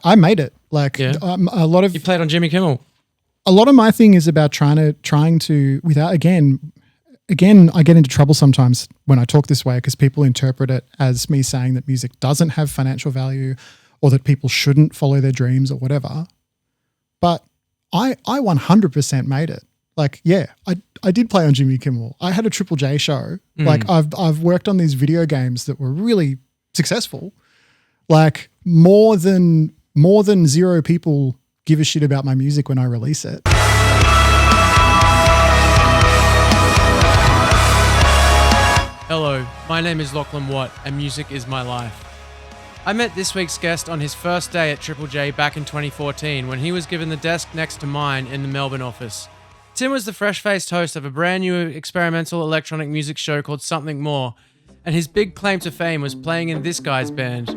I made it. Like a lot of you played on Jimmy Kimmel. A lot of my thing is about trying to without again, I get into trouble sometimes when I talk this way because people interpret it as me saying that music doesn't have financial value or that people shouldn't follow their dreams or whatever. But I 100% made it. Like, yeah, I did play on Jimmy Kimmel. I had a Triple J show. Like I've worked on these video games that were really successful. Like more than 0 people give a shit about my music when I release it. Hello, my name is Lachlan Watt and music is my life. I met this week's guest on his first day at Triple J back in 2014 when he was given the desk next to mine in the Melbourne office. Tim was the fresh-faced host of a brand new experimental electronic music show called Something More, and his big claim to fame was playing in this guy's band.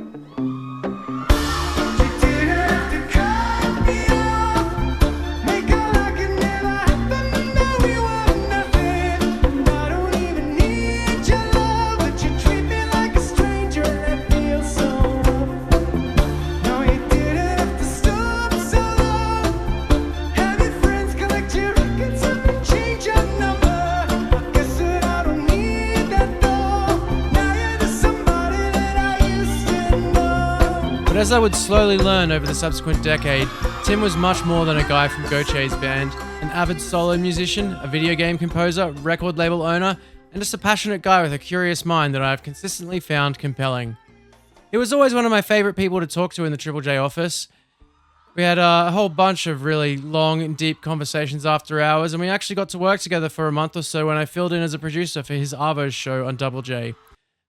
But as I would slowly learn over the subsequent decade, Tim was much more than a guy from Gotye's band, an avid solo musician, a video game composer, record label owner, and just a passionate guy with a curious mind that I've consistently found compelling. He was always one of my favorite people to talk to in the Triple J office. We had a whole bunch of really long and deep conversations after hours, and we actually got to work together for a month or so when I filled in as a producer for his Arvo's show on Double J.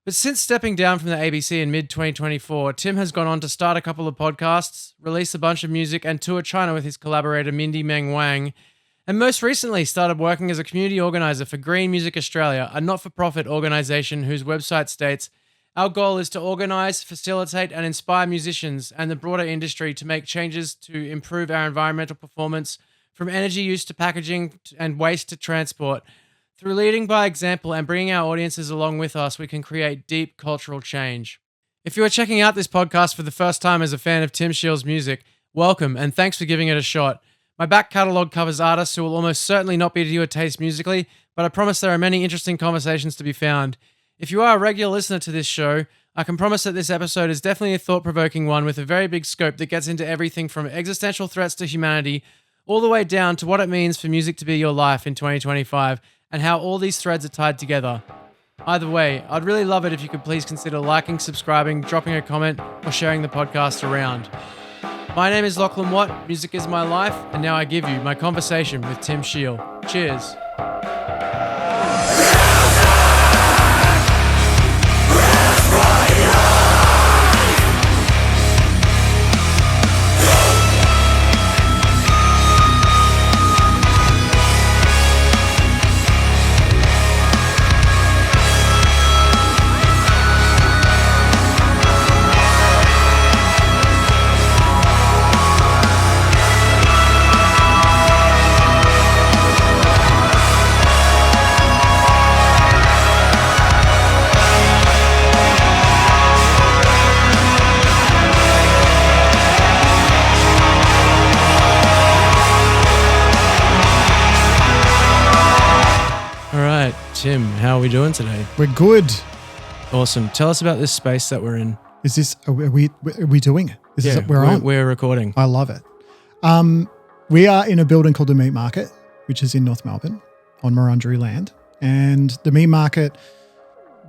But since stepping down from the ABC in mid-2024, Tim has gone on to start a couple of podcasts, release a bunch of music, and tour China with his collaborator Mindy Meng Wang, and most recently started working as a community organizer for Green Music Australia, a not-for-profit organisation whose website states, "Our goal is to organise, facilitate and inspire musicians and the broader industry to make changes to improve our environmental performance from energy use to packaging and waste to transport. Through leading by example and bringing our audiences along with us, we can create deep cultural change." If you are checking out this podcast for the first time as a fan of Tim Shiel's music, welcome and thanks for giving it a shot. My back catalogue covers artists who will almost certainly not be to your taste musically, but I promise there are many interesting conversations to be found. If you are a regular listener to this show, I can promise that this episode is definitely a thought-provoking one with a very big scope that gets into everything from existential threats to humanity, all the way down to what it means for music to be your life in 2025, and how all these threads are tied together. Either way, I'd really love it if you could please consider liking, subscribing, dropping a comment, or sharing the podcast around. My name is Lachlan Watt, music is my life, and now I give you my conversation with Tim Shiel. Cheers. Tim, how are we doing today? We're good. Awesome. Tell us about this space that we're in. Is this, are we doing it? Is this we're on? We're recording. I love it. We are in a building called the Meat Market, which is in North Melbourne on Murundjeri land. And the Meat Market,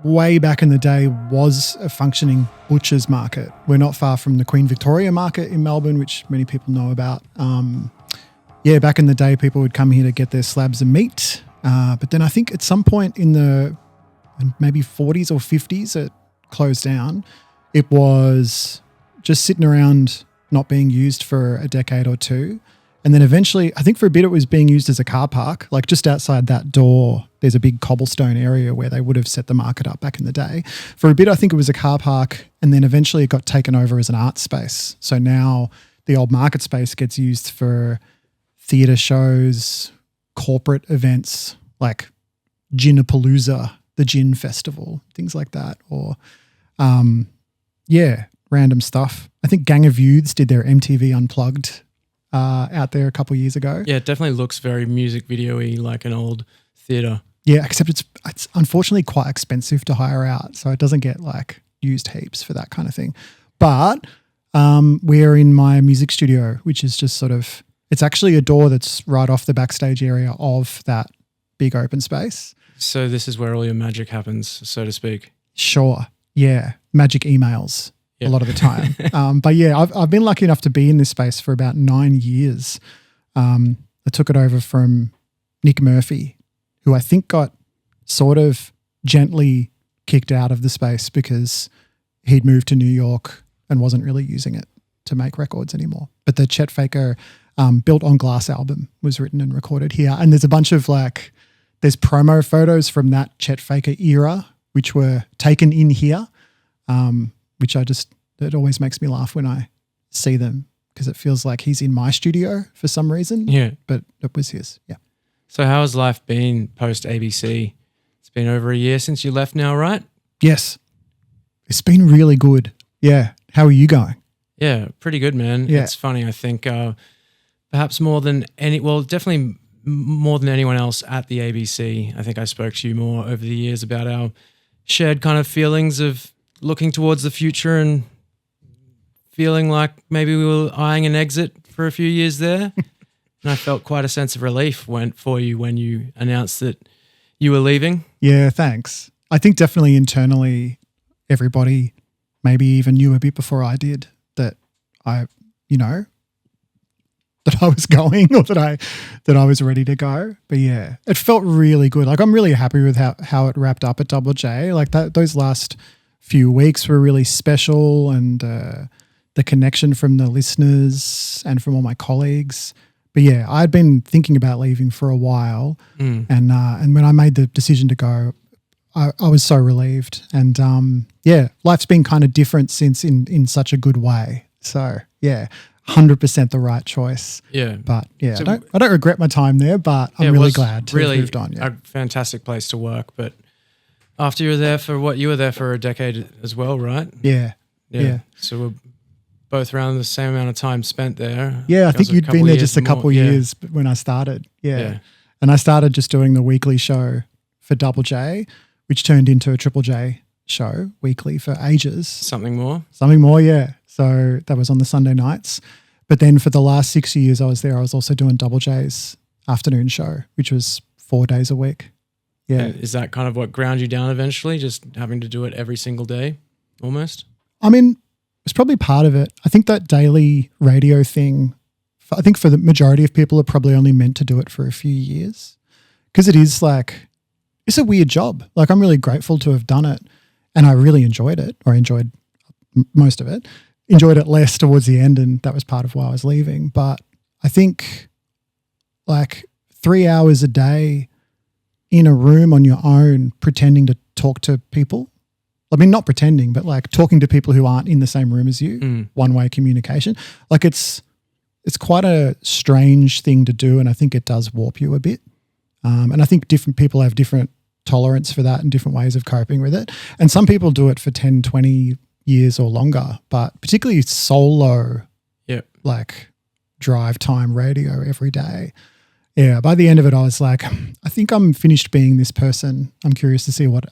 way back in the day, was a functioning butcher's market. We're not far from the Queen Victoria market in Melbourne, which many people know about. Back in the day, people would come here to get their slabs of meat. But then I think at some point in the maybe 40s or 50s, it closed down. It was just sitting around not being used for a decade or two. And then eventually, I think for a bit it was being used as a car park. Like just outside that door, there's a big cobblestone area where they would have set the market up back in the day. For a bit, I think it was a car park, and then eventually it got taken over as an art space. So now the old market space gets used for theatre shows, corporate events like Ginapalooza, the Gin Festival, things like that. Or, random stuff. I think Gang of Youths did their MTV Unplugged out there a couple of years ago. Yeah, it definitely looks very music video-y, like an old theatre. Yeah, except it's unfortunately quite expensive to hire out, so it doesn't get like used heaps for that kind of thing. But we're in my music studio, which is just sort of, it's actually a door that's right off the backstage area of that big open space. So this is where all your magic happens, so to speak. Sure. Yeah. Magic emails a lot of the time. But yeah, I've been lucky enough to be in this space for about 9 years. I took it over from Nick Murphy, who I think got sort of gently kicked out of the space because he'd moved to New York and wasn't really using it to make records anymore. But the Chet Faker Built on Glass album was written and recorded here. And there's a bunch of there's promo photos from that Chet Faker era, which were taken in here, which it always makes me laugh when I see them because it feels like he's in my studio for some reason. Yeah. But it was his. Yeah. So how has life been post ABC? It's been over a year since you left now, right? Yes. It's been really good. Yeah. How are you going? Yeah, pretty good, man. Yeah. It's funny. I think perhaps definitely more than anyone else at the ABC. I think I spoke to you more over the years about our shared kind of feelings of looking towards the future and feeling like maybe we were eyeing an exit for a few years there. And I felt quite a sense of relief for you when you announced that you were leaving. Yeah, thanks. I think definitely internally everybody maybe even knew a bit before I did that I was going or that I was ready to go. But yeah, it felt really good. Like I'm really happy with how it wrapped up at Double J. Like those last few weeks were really special, and the connection from the listeners and from all my colleagues. But yeah, I'd been thinking about leaving for a while, and when I made the decision to go, I was so relieved. And yeah, life's been kind of different since in such a good way. So yeah, 100% the right choice. Yeah, but yeah, so, I don't regret my time there, but I'm really glad to have moved on. Yeah, a fantastic place to work. But after you were there for a decade as well, right? Yeah. So we're both around the same amount of time spent there. Yeah, I think you'd been there just a couple of years when I started. Yeah. And I started just doing the weekly show for Double J, which turned into a Triple J show weekly for ages. Something more, yeah. So that was on the Sunday nights. But then for the last 6 years I was there, I was also doing Double J's afternoon show, which was 4 days a week. Yeah. And is that kind of what ground you down eventually, just having to do it every single day almost? I mean, it's probably part of it. I think that daily radio thing, I think for the majority of people are probably only meant to do it for a few years because it's a weird job. Like I'm really grateful to have done it and I really enjoyed it, or enjoyed most of it, enjoyed it less towards the end, and that was part of why I was leaving. But I think 3 hours a day in a room on your own pretending to talk to people, I mean, not pretending, but talking to people who aren't in the same room as you, one-way communication. It's quite a strange thing to do, and I think it does warp you a bit. And I think different people have different tolerance for that and different ways of coping with it. And some people do it for 10, 20 years or longer, but particularly solo, drive time radio every day. Yeah, by the end of it, I was like, I think I'm finished being this person. I'm curious to see what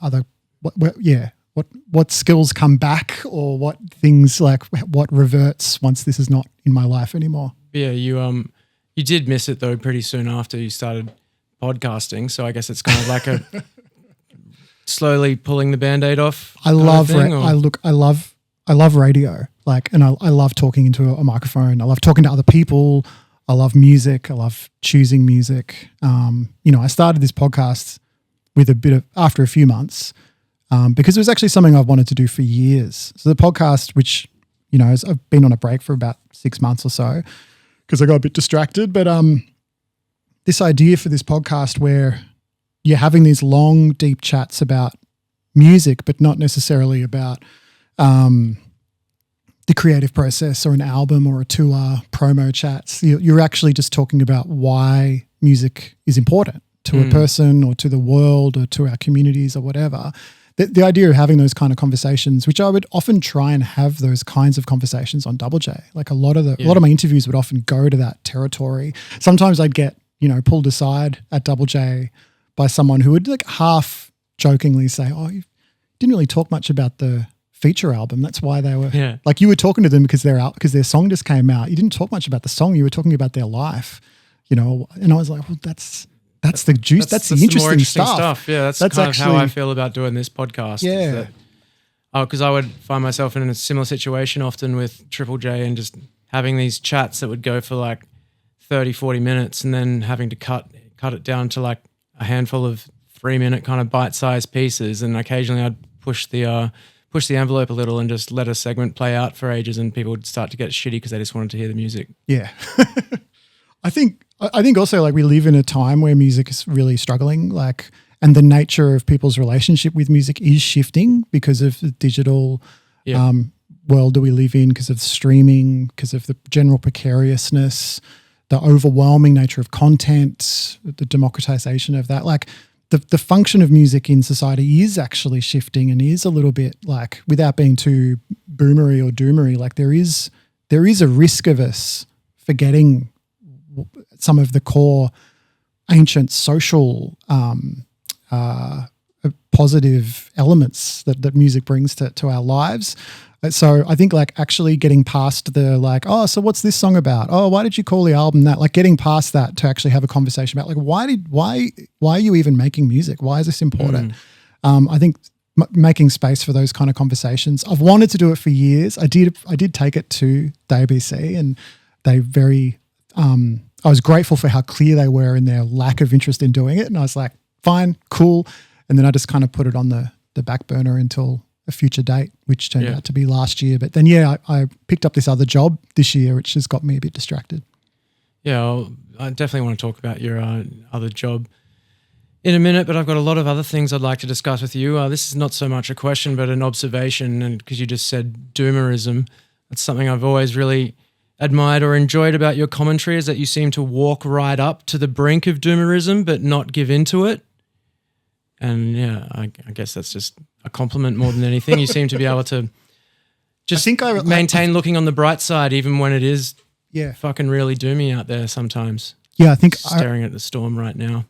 skills come back, or what things what reverts once this is not in my life anymore. Yeah, you did miss it though pretty soon after you started podcasting. So I guess it's kind of like a slowly pulling the Band-Aid off. I love radio. And I love talking into a microphone. I love talking to other people. I love music. I love choosing music. I started this podcast after a few months. Because it was actually something I've wanted to do for years. So the podcast, which, I've been on a break for about 6 months or so because I got a bit distracted. But this idea for this podcast where you're having these long, deep chats about music, but not necessarily about the creative process or an album or a tour, promo chats. You're actually just talking about why music is important to a person or to the world or to our communities or whatever. the idea of having those kind of conversations, which I would often try and have those kinds of conversations on Double J. Like a lot of my interviews would often go to that territory. Sometimes I'd get, pulled aside at Double J by someone who would like half jokingly say, "Oh, you didn't really talk much about the feature album. That's why they were like, you were talking to them because their song just came out. You didn't talk much about the song. You were talking about their life, And I was like, well, that's the juice. That's the interesting stuff. Yeah, that's kind of how I feel about doing this podcast. Yeah. Because I would find myself in a similar situation often with Triple J and just having these chats that would go for like 30, 40 minutes and then having to cut it down to like a handful of 3-minute kind of bite-sized pieces. And occasionally I'd push the envelope a little and just let a segment play out for ages, and people would start to get shitty because they just wanted to hear the music. Yeah. I think also like we live in a time where music is really struggling, like, and the nature of people's relationship with music is shifting because of the digital world that we live in, because of streaming, because of the general precariousness, the overwhelming nature of content, the democratization of that. Like the function of music in society is actually shifting and is a little bit like, without being too boomery or doomery, like there is a risk of us forgetting some of the core ancient social positive elements that music brings to our lives. So I think like actually getting past the like, oh, so what's this song about? Oh, why did you call the album that? Like getting past that to actually have a conversation about like, why are you even making music? Why is this important? I think making space for those kind of conversations. I've wanted to do it for years. I did take it to the ABC, and they I was grateful for how clear they were in their lack of interest in doing it. And I was like, fine, cool. And then I just kind of put it on the back burner until a future date, which turned out to be last year. But then, I picked up this other job this year, which has got me a bit distracted. Yeah, I definitely want to talk about your other job in a minute, but I've got a lot of other things I'd like to discuss with you. This is not so much a question, but an observation, and because you just said doomerism, that's something I've always really admired or enjoyed about your commentary, is that you seem to walk right up to the brink of doomerism but not give into it. And I guess that's just a compliment more than anything. You seem to be able to just maintain looking on the bright side even when it is fucking really doomy out there sometimes. Yeah, I think staring at the storm right now.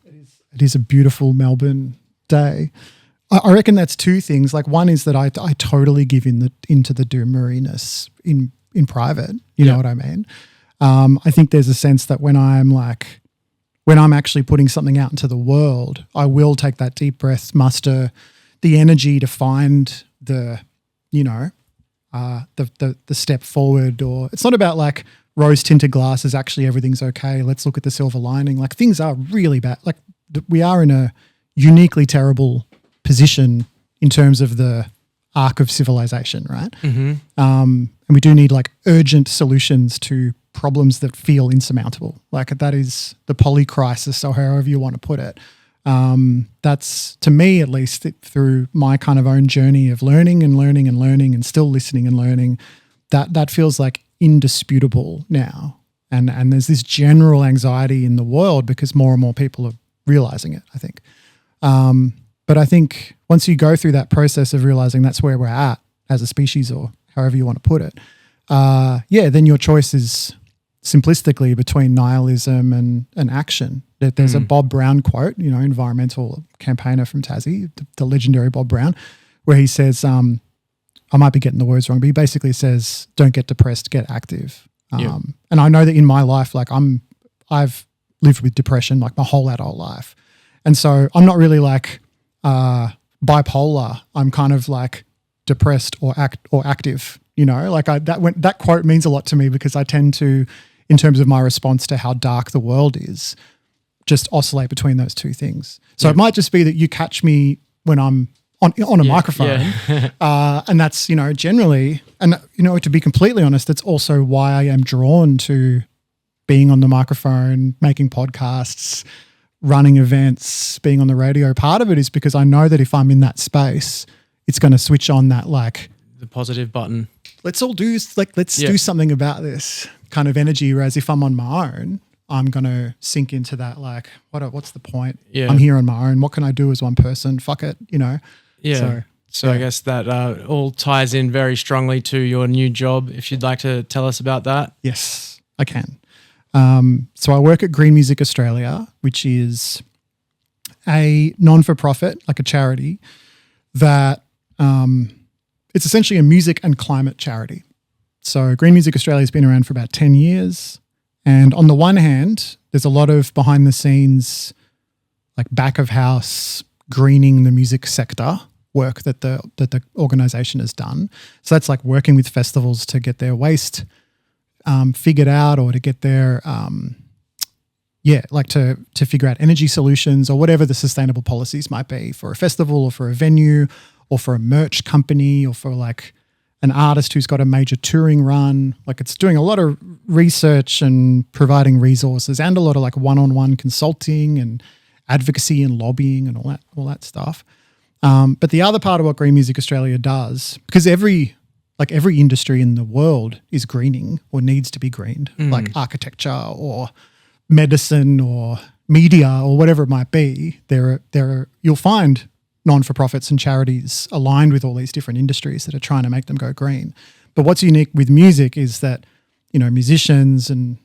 It is a beautiful Melbourne day. I reckon that's two things. Like one is that I totally give into the doomeriness in private. You know what I mean? I think there's a sense that when I'm actually putting something out into the world, I will take that deep breath, muster the energy to find the step forward. Or it's not about like rose tinted glasses, actually everything's okay, let's look at the silver lining. Like things are really bad. Like we are in a uniquely terrible position in terms of the arc of civilization, right? Mm-hmm. And we do need like urgent solutions to problems that feel insurmountable. Like that is the polycrisis, or however you want to put it. That's, to me at least, through my kind of own journey of learning and still listening and learning, that feels like indisputable now. And there's this general anxiety in the world because more and more people are realizing it, I think. But I think once you go through that process of realizing that's where we're at as a species, or however you want to put it, then your choice is simplistically between nihilism and action. There's a Bob Brown quote, environmental campaigner from Tassie, the legendary Bob Brown, where he says, I might be getting the words wrong, but he basically says, don't get depressed, get active. And I know that in my life, like I've lived with depression like my whole adult life. And so I'm not really like bipolar. I'm kind of like depressed or active, like that quote means a lot to me because I tend to, in terms of my response to how dark the world is, just oscillate between those two things. So it might just be that you catch me when I'm on a microphone. And that's, generally, and, to be completely honest, that's also why I am drawn to being on the microphone, making podcasts, running events, being on the radio. Part of it is because I know that if I'm in that space, it's going to switch on that, like, the positive button. Let's do something about this kind of energy. Whereas if I'm on my own, I'm going to sink into that, like, what's the point? Yeah. I'm here on my own. What can I do as one person? Fuck it, Yeah. So, So I guess that all ties in very strongly to your new job. If you'd like to tell us about that. Yes, I can. So I work at Green Music Australia, which is a non-for-profit, like a charity, that it's essentially a music and climate charity. So Green Music Australia has been around for about 10 years. And on the one hand, there's a lot of behind the scenes, like back of house, greening the music sector work that the organisation has done. So that's like working with festivals to get their waste figured out, or to get their to figure out energy solutions or whatever the sustainable policies might be for a festival or for a venue or for a merch company or for like an artist who's got a major touring run. Like it's doing a lot of research and providing resources and a lot of like one-on-one consulting and advocacy and lobbying and all that stuff. But the other part of what Green Music Australia does, because every industry in the world is greening or needs to be greened, like architecture or medicine or media or whatever it might be, you'll find non-for-profits and charities aligned with all these different industries that are trying to make them go green. But what's unique with music is that, musicians and,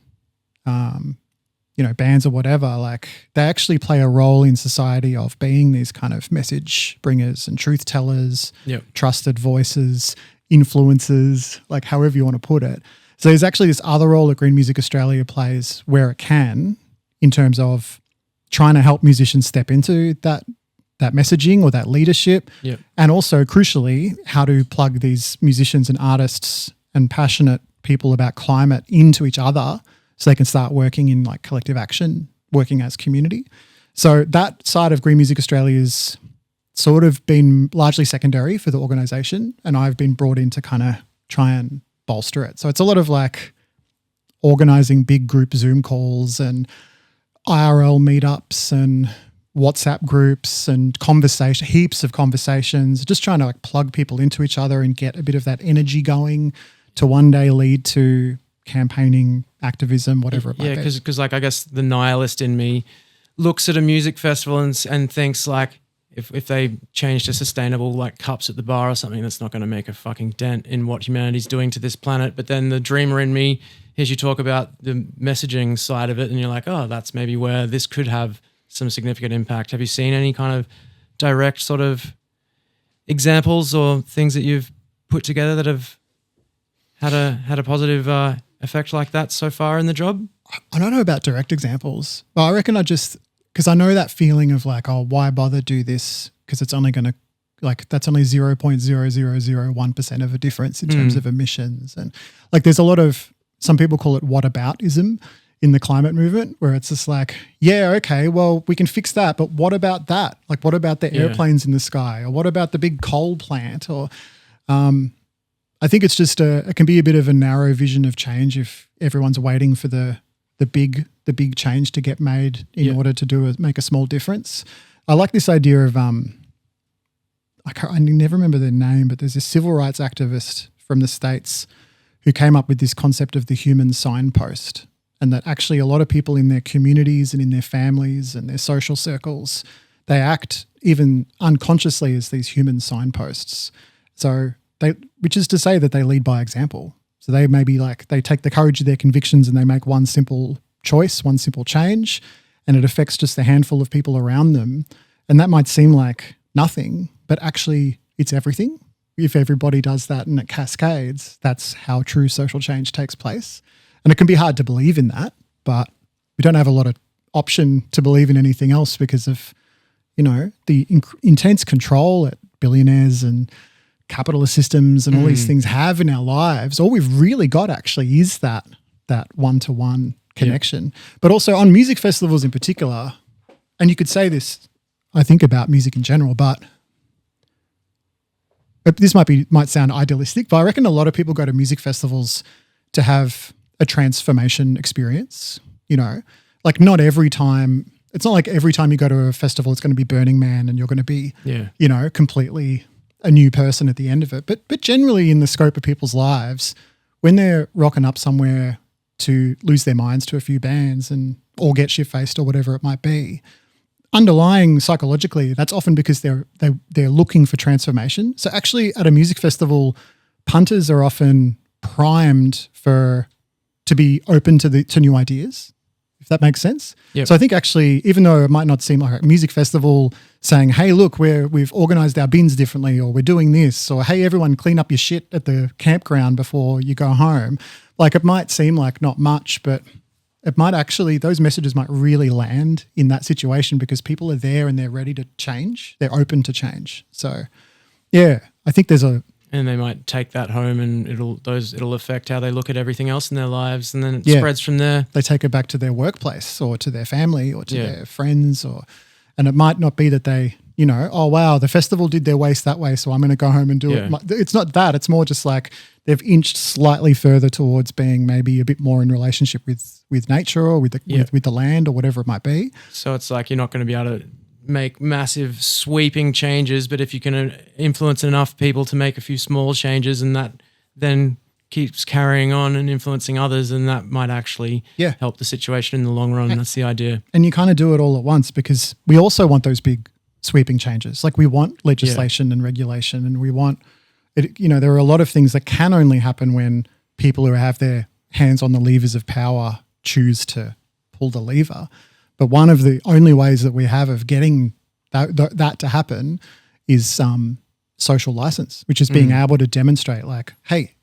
bands or whatever, like they actually play a role in society of being these kind of message bringers and truth tellers, trusted voices, influencers, like however you want to put it. So there's actually this other role that Green Music Australia plays where it can, in terms of trying to help musicians step into that messaging or that leadership, and also crucially how to plug these musicians and artists and passionate people about climate into each other so they can start working in like collective action, working as community. So that side of Green Music Australia is sort of been largely secondary for the organisation, and I've been brought in to kind of try and bolster it. So it's a lot of like organising big group Zoom calls and IRL meetups and WhatsApp groups and heaps of conversations, just trying to like plug people into each other and get a bit of that energy going to one day lead to campaigning, activism, whatever it might be. Yeah, because like I guess the nihilist in me looks at a music festival and thinks like if they change to sustainable like cups at the bar or something, that's not going to make a fucking dent in what humanity's doing to this planet. But then the dreamer in me hears you talk about the messaging side of it and you're like, oh, that's maybe where this could have some significant impact. Have you seen any kind of direct sort of examples or things that you've put together that have had a positive effect like that so far in the job? I don't know about direct examples, but I reckon because I know that feeling of like, oh, why bother do this? Because it's only going to, like, that's only 0.0001% of a difference in terms of emissions. And like, there's a lot of, some people call it whataboutism in the climate movement, where it's just like, yeah, okay, well, we can fix that, but what about that? Like, what about the airplanes in the sky? Or what about the big coal plant? Or I think it's just it can be a bit of a narrow vision of change if everyone's waiting for the big change to get made in order to make a small difference. I like this idea of I never remember their name, but there's this civil rights activist from the States who came up with this concept of the human signpost, and that actually a lot of people in their communities and in their families and their social circles, they act even unconsciously as these human signposts. So which is to say that they lead by example. So they maybe they take the courage of their convictions and they make one simple choice, one simple change, and it affects just a handful of people around them. And that might seem like nothing, but actually it's everything. If everybody does that and it cascades, that's how true social change takes place. And it can be hard to believe in that, but we don't have a lot of option to believe in anything else because of, the intense control that billionaires and capitalist systems and all these things have in our lives. All we've really got actually is that one-to-one connection. But also on music festivals in particular, and you could say this, I think, about music in general, but this might sound idealistic, but I reckon a lot of people go to music festivals to have a transformation experience, like not every time. It's not like every time you go to a festival, it's going to be Burning Man and you're going to be, completely a new person at the end of it. But generally in the scope of people's lives, when they're rocking up somewhere to lose their minds to a few bands or get shit-faced or whatever it might be, underlying psychologically, that's often because they're looking for transformation. So actually at a music festival, punters are often primed to be open to new ideas, if that makes sense. Yep. So I think actually, even though it might not seem like a music festival saying, hey, look, we've organised our bins differently, or we're doing this, or hey, everyone clean up your shit at the campground before you go home. Like it might seem like not much, but it might actually, those messages might really land in that situation because people are there and they're ready to change. They're open to change. So yeah, I think and they might take that home and it'll affect how they look at everything else in their lives, and then it spreads from there. They take it back to their workplace or to their family or to their friends, and it might not be that they, oh wow, the festival did their waste that way, so I'm going to go home and do it. It's not that. It's more just like they've inched slightly further towards being maybe a bit more in relationship with nature or with the land or whatever it might be. So it's like you're not going to be able to make massive sweeping changes, but if you can influence enough people to make a few small changes, and that then keeps carrying on and influencing others, and that might actually help the situation in the long run. That's the idea. And you kind of do it all at once because we also want those big sweeping changes. Like we want legislation and regulation, and we want it, there are a lot of things that can only happen when people who have their hands on the levers of power choose to pull the lever. But one of the only ways that we have of getting that to happen is social license, which is being able to demonstrate like, hey,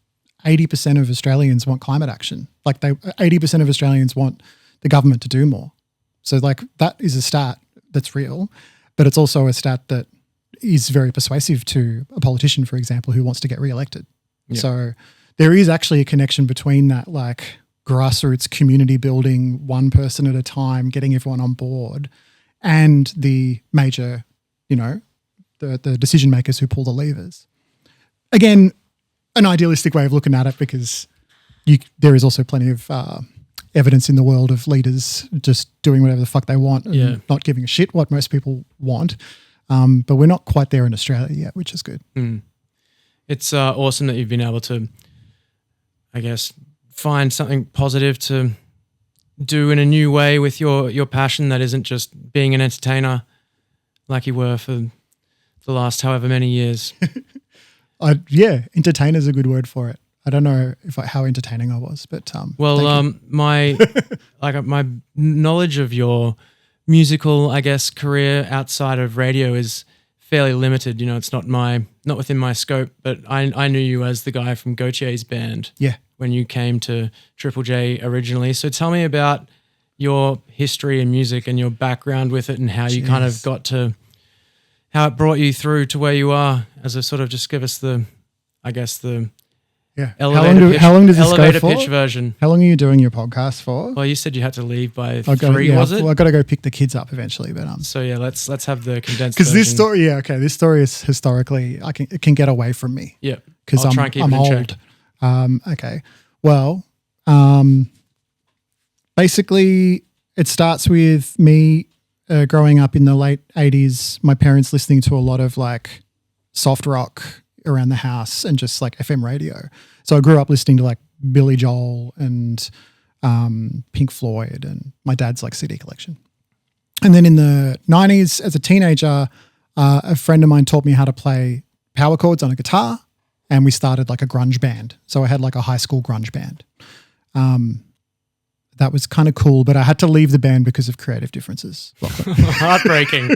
80% of Australians want climate action. Like 80% of Australians want the government to do more. So like that is a stat that's real, but it's also a stat that is very persuasive to a politician, for example, who wants to get reelected. Yeah. So there is actually a connection between that like grassroots community building, one person at a time, getting everyone on board, and the major, the decision makers who pull the levers. Again, an idealistic way of looking at it because there is also plenty of evidence in the world of leaders just doing whatever the fuck they want and not giving a shit what most people want. But we're not quite there in Australia yet, which is good. It's awesome that you've been able to, I guess, find something positive to do in a new way with your passion that isn't just being an entertainer like you were for the last however many years. Entertainer is a good word for it. I don't know how entertaining I was, but my my knowledge of your musical, I guess, career outside of radio is fairly limited. It's not within my scope, but I knew you as the guy from Gotye's band. Yeah. When you came to Triple J originally. So tell me about your history in music and your background with it and how you kind of got to, how it brought you through to where you are, as a sort of just give us the elevator pitch version. How long are you doing your podcast for? Well, you said you had to leave by 3, was it? Well, I've got to go pick the kids up eventually. But So yeah, let's have the condensed because this story is historically, it can get away from me. Yeah. Because I'm old. Okay. Well, basically it starts with me growing up in the late 80s, my parents listening to a lot of like soft rock around the house and just like FM radio. So I grew up listening to like Billy Joel and Pink Floyd and my dad's like CD collection. And then in the 90s as a teenager, a friend of mine taught me how to play power chords on a guitar. And we started like a grunge band. So I had like a high school grunge band. That was kind of cool, but I had to leave the band because of creative differences. Heartbreaking.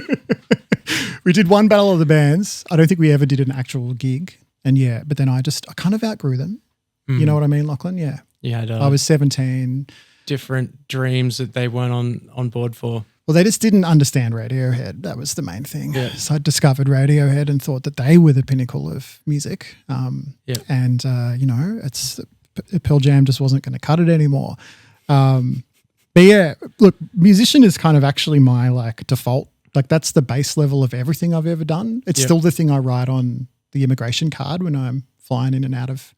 We did one battle of the bands. I don't think we ever did an actual gig. And but then I kind of outgrew them. You know what I mean, Lachlan? Yeah. You had I was 17. Different dreams that they weren't on board for. Well, they just didn't understand Radiohead. That was the main thing. Yeah. So I discovered Radiohead and thought that they were the pinnacle of music. And, Pearl Jam just wasn't going to cut it anymore. But yeah, look, musician is kind of actually my like default. Like that's the base level of everything I've ever done. It's still the thing I write on the immigration card when I'm flying in and out of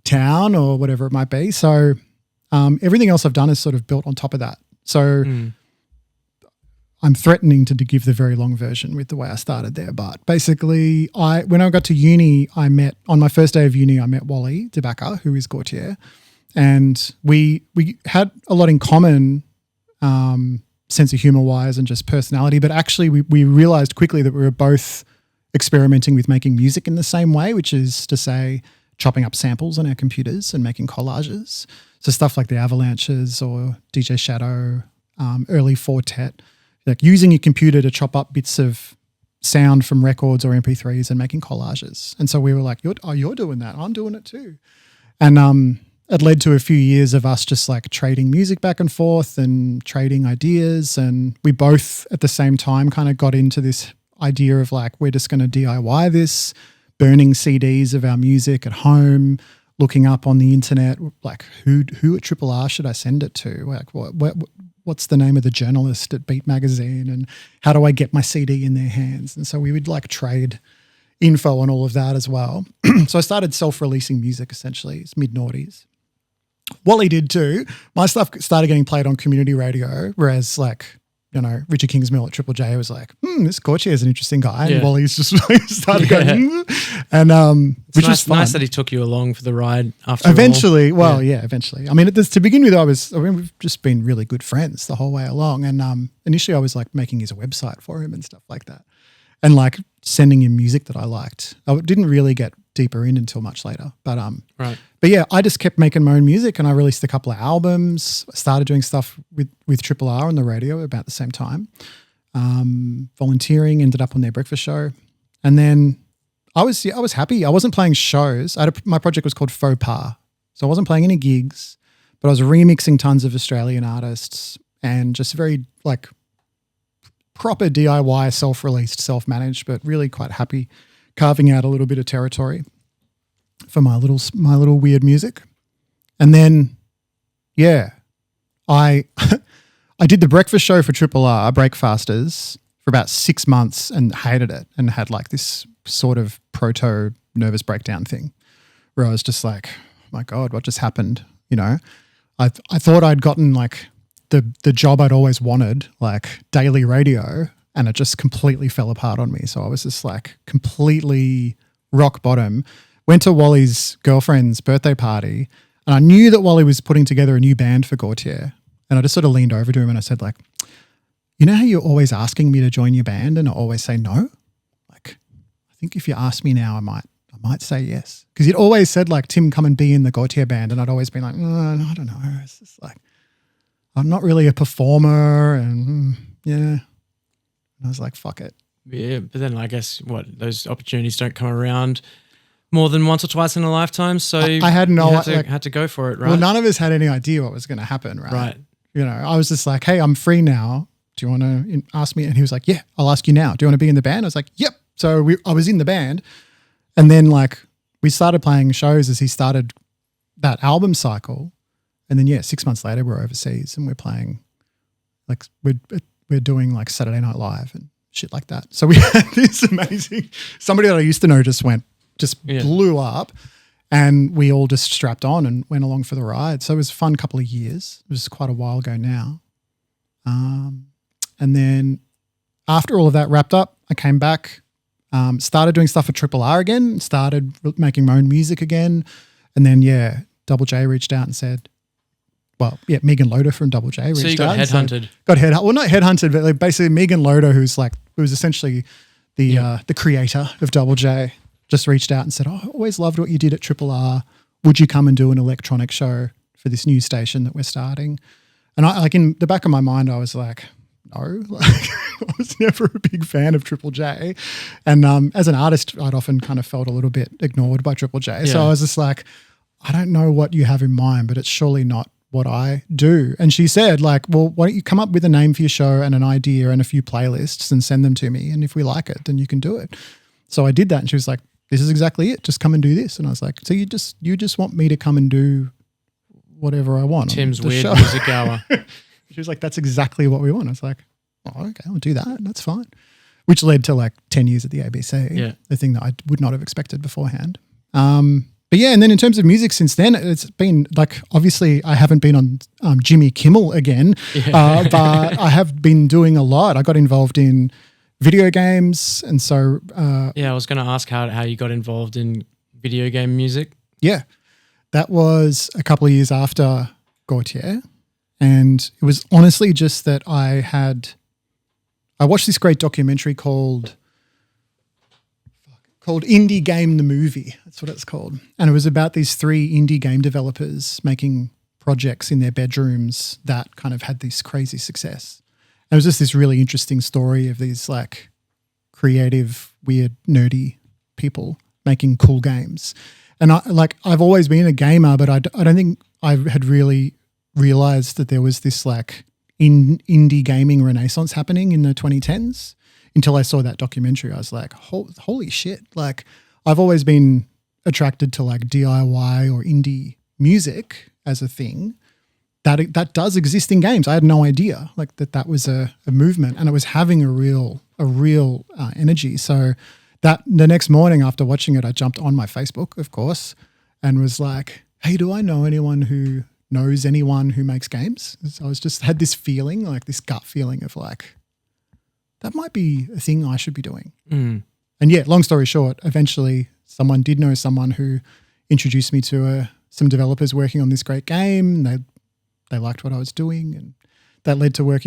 town or whatever it might be. So everything else I've done is sort of built on top of that. So I'm threatening to give the very long version with the way I started there. But basically, when I got to uni, on my first day of uni, I met Wally DeBacker, who is Gotye. And we had a lot in common sense of humor wise and just personality. But actually we realized quickly that we were both experimenting with making music in the same way, which is to say chopping up samples on our computers and making collages. So stuff like the Avalanches or DJ Shadow, early Fortet, like using your computer to chop up bits of sound from records or MP3s and making collages. And so we were like, you're doing that. I'm doing it too. And it led to a few years of us just like trading music back and forth and trading ideas. And we both at the same time kind of got into this idea of like, we're just going to DIY this, burning CDs of our music at home, looking up on the internet, like who at Triple R should I send it to? Like what's the name of the journalist at Beat Magazine, and how do I get my CD in their hands? And so we would like trade info on all of that as well. So I started self-releasing music essentially. It's mid-noughties. Wally did too. My stuff started getting played on community radio, whereas like, you know, Richard Kingsmill at Triple J was like, this Gotye is an interesting guy. And Wally's just started going, and which was fun. Nice that he took you along for the ride after eventually, all. Eventually. I mean, to begin with, we've just been really good friends the whole way along. And initially I was like making his website for him and stuff like that. And like sending him music that I liked. I didn't really get deeper in until much later. But right. But yeah, I just kept making my own music, and I released a couple of albums. I started doing stuff with Triple R on the radio about the same time. Volunteering, ended up on their breakfast show. And then I was happy. I wasn't playing shows. My project was called Faux Pas. So I wasn't playing any gigs, but I was remixing tons of Australian artists and just very like proper DIY, self-released, self-managed, but really quite happy carving out a little bit of territory for my little weird music. And then, I did the breakfast show for Triple R, Breakfasters, for about 6 months and hated it, and had like this sort of proto nervous breakdown thing where I was just like, oh my God, what just happened? You know, I thought I'd gotten like the job I'd always wanted, like daily radio, and it just completely fell apart on me. So I was just like completely rock bottom. Went to Wally's girlfriend's birthday party, and I knew that Wally was putting together a new band for Gotye. And I just sort of leaned over to him and I said like, you know how you're always asking me to join your band and I always say no? Like, I think if you ask me now, I might say yes. Because he'd always said like, Tim, come and be in the Gotye band. And I'd always been like, I don't know. It's just like, I'm not really a performer, and And I was like, fuck it. Yeah, but then I guess those opportunities don't come around more than once or twice in a lifetime. So I had had to go for it, right? Well, none of us had any idea what was going to happen, right? Right. You know, I was just like, hey, I'm free now. Do you want to ask me? And he was like, yeah, I'll ask you now. Do you want to be in the band? I was like, yep. So I was in the band, and then like we started playing shows as he started that album cycle. And then 6 months later, we're overseas and we're playing, like we're doing like Saturday Night Live and shit like that. So we had this amazing, somebody that I used to know just blew up, and we all just strapped on and went along for the ride. So it was a fun couple of years. It was quite a while ago now. And then after all of that wrapped up, I came back, started doing stuff for Triple R again, started making my own music again. And then, Double J reached out and said, Megan Loader from Double J reached out. So you got headhunted. Well, not headhunted, but like basically Megan Loader, who was essentially the creator of Double J, just reached out and said, I always loved what you did at Triple R. Would you come and do an electronic show for this new station that we're starting? And I, like in the back of my mind, I was like, no, like, I was never a big fan of Triple J. And as an artist, I'd often kind of felt a little bit ignored by Triple J. So I was just like, I don't know what you have in mind, but it's surely not what I do. And she said like, well, why don't you come up with a name for your show and an idea and a few playlists and send them to me. And if we like it, then you can do it. So I did that. And she was like, this is exactly it. Just come and do this. And I was like, so you just want me to come and do whatever I want. Tim's weird music hour. She was like, that's exactly what we want. I was like, oh, okay, I'll do that. That's fine. Which led to like 10 years at the ABC, the thing that I would not have expected beforehand. But yeah, and then in terms of music since then, it's been like, obviously I haven't been on Jimmy Kimmel again, but I have been doing a lot. I got involved in video games, and so I was going to ask how you got involved in video game music. Yeah, that was a couple of years after Gotye, And it was honestly just that I watched this great documentary called Indie Game the Movie. That's what it's called. And it was about these 3 indie game developers making projects in their bedrooms that kind of had this crazy success. And it was just this really interesting story of these like creative, weird, nerdy people making cool games. And I've always been a gamer, but I don't think I had really realized that there was this like indie gaming renaissance happening in the 2010s until I saw that documentary. I was like, holy shit. Like I've always been attracted to like DIY or indie music as a thing that does exist in games. I had no idea like that was a movement, and it was having a real energy. So that the next morning after watching it, I jumped on my Facebook, of course, and was like, hey, do I know anyone who knows anyone who makes games? So I was just had this feeling, like this gut feeling of like, that might be a thing I should be doing. Mm. And yeah, long story short, eventually someone did know someone who introduced me to some developers working on this great game. They liked what I was doing, and that led to I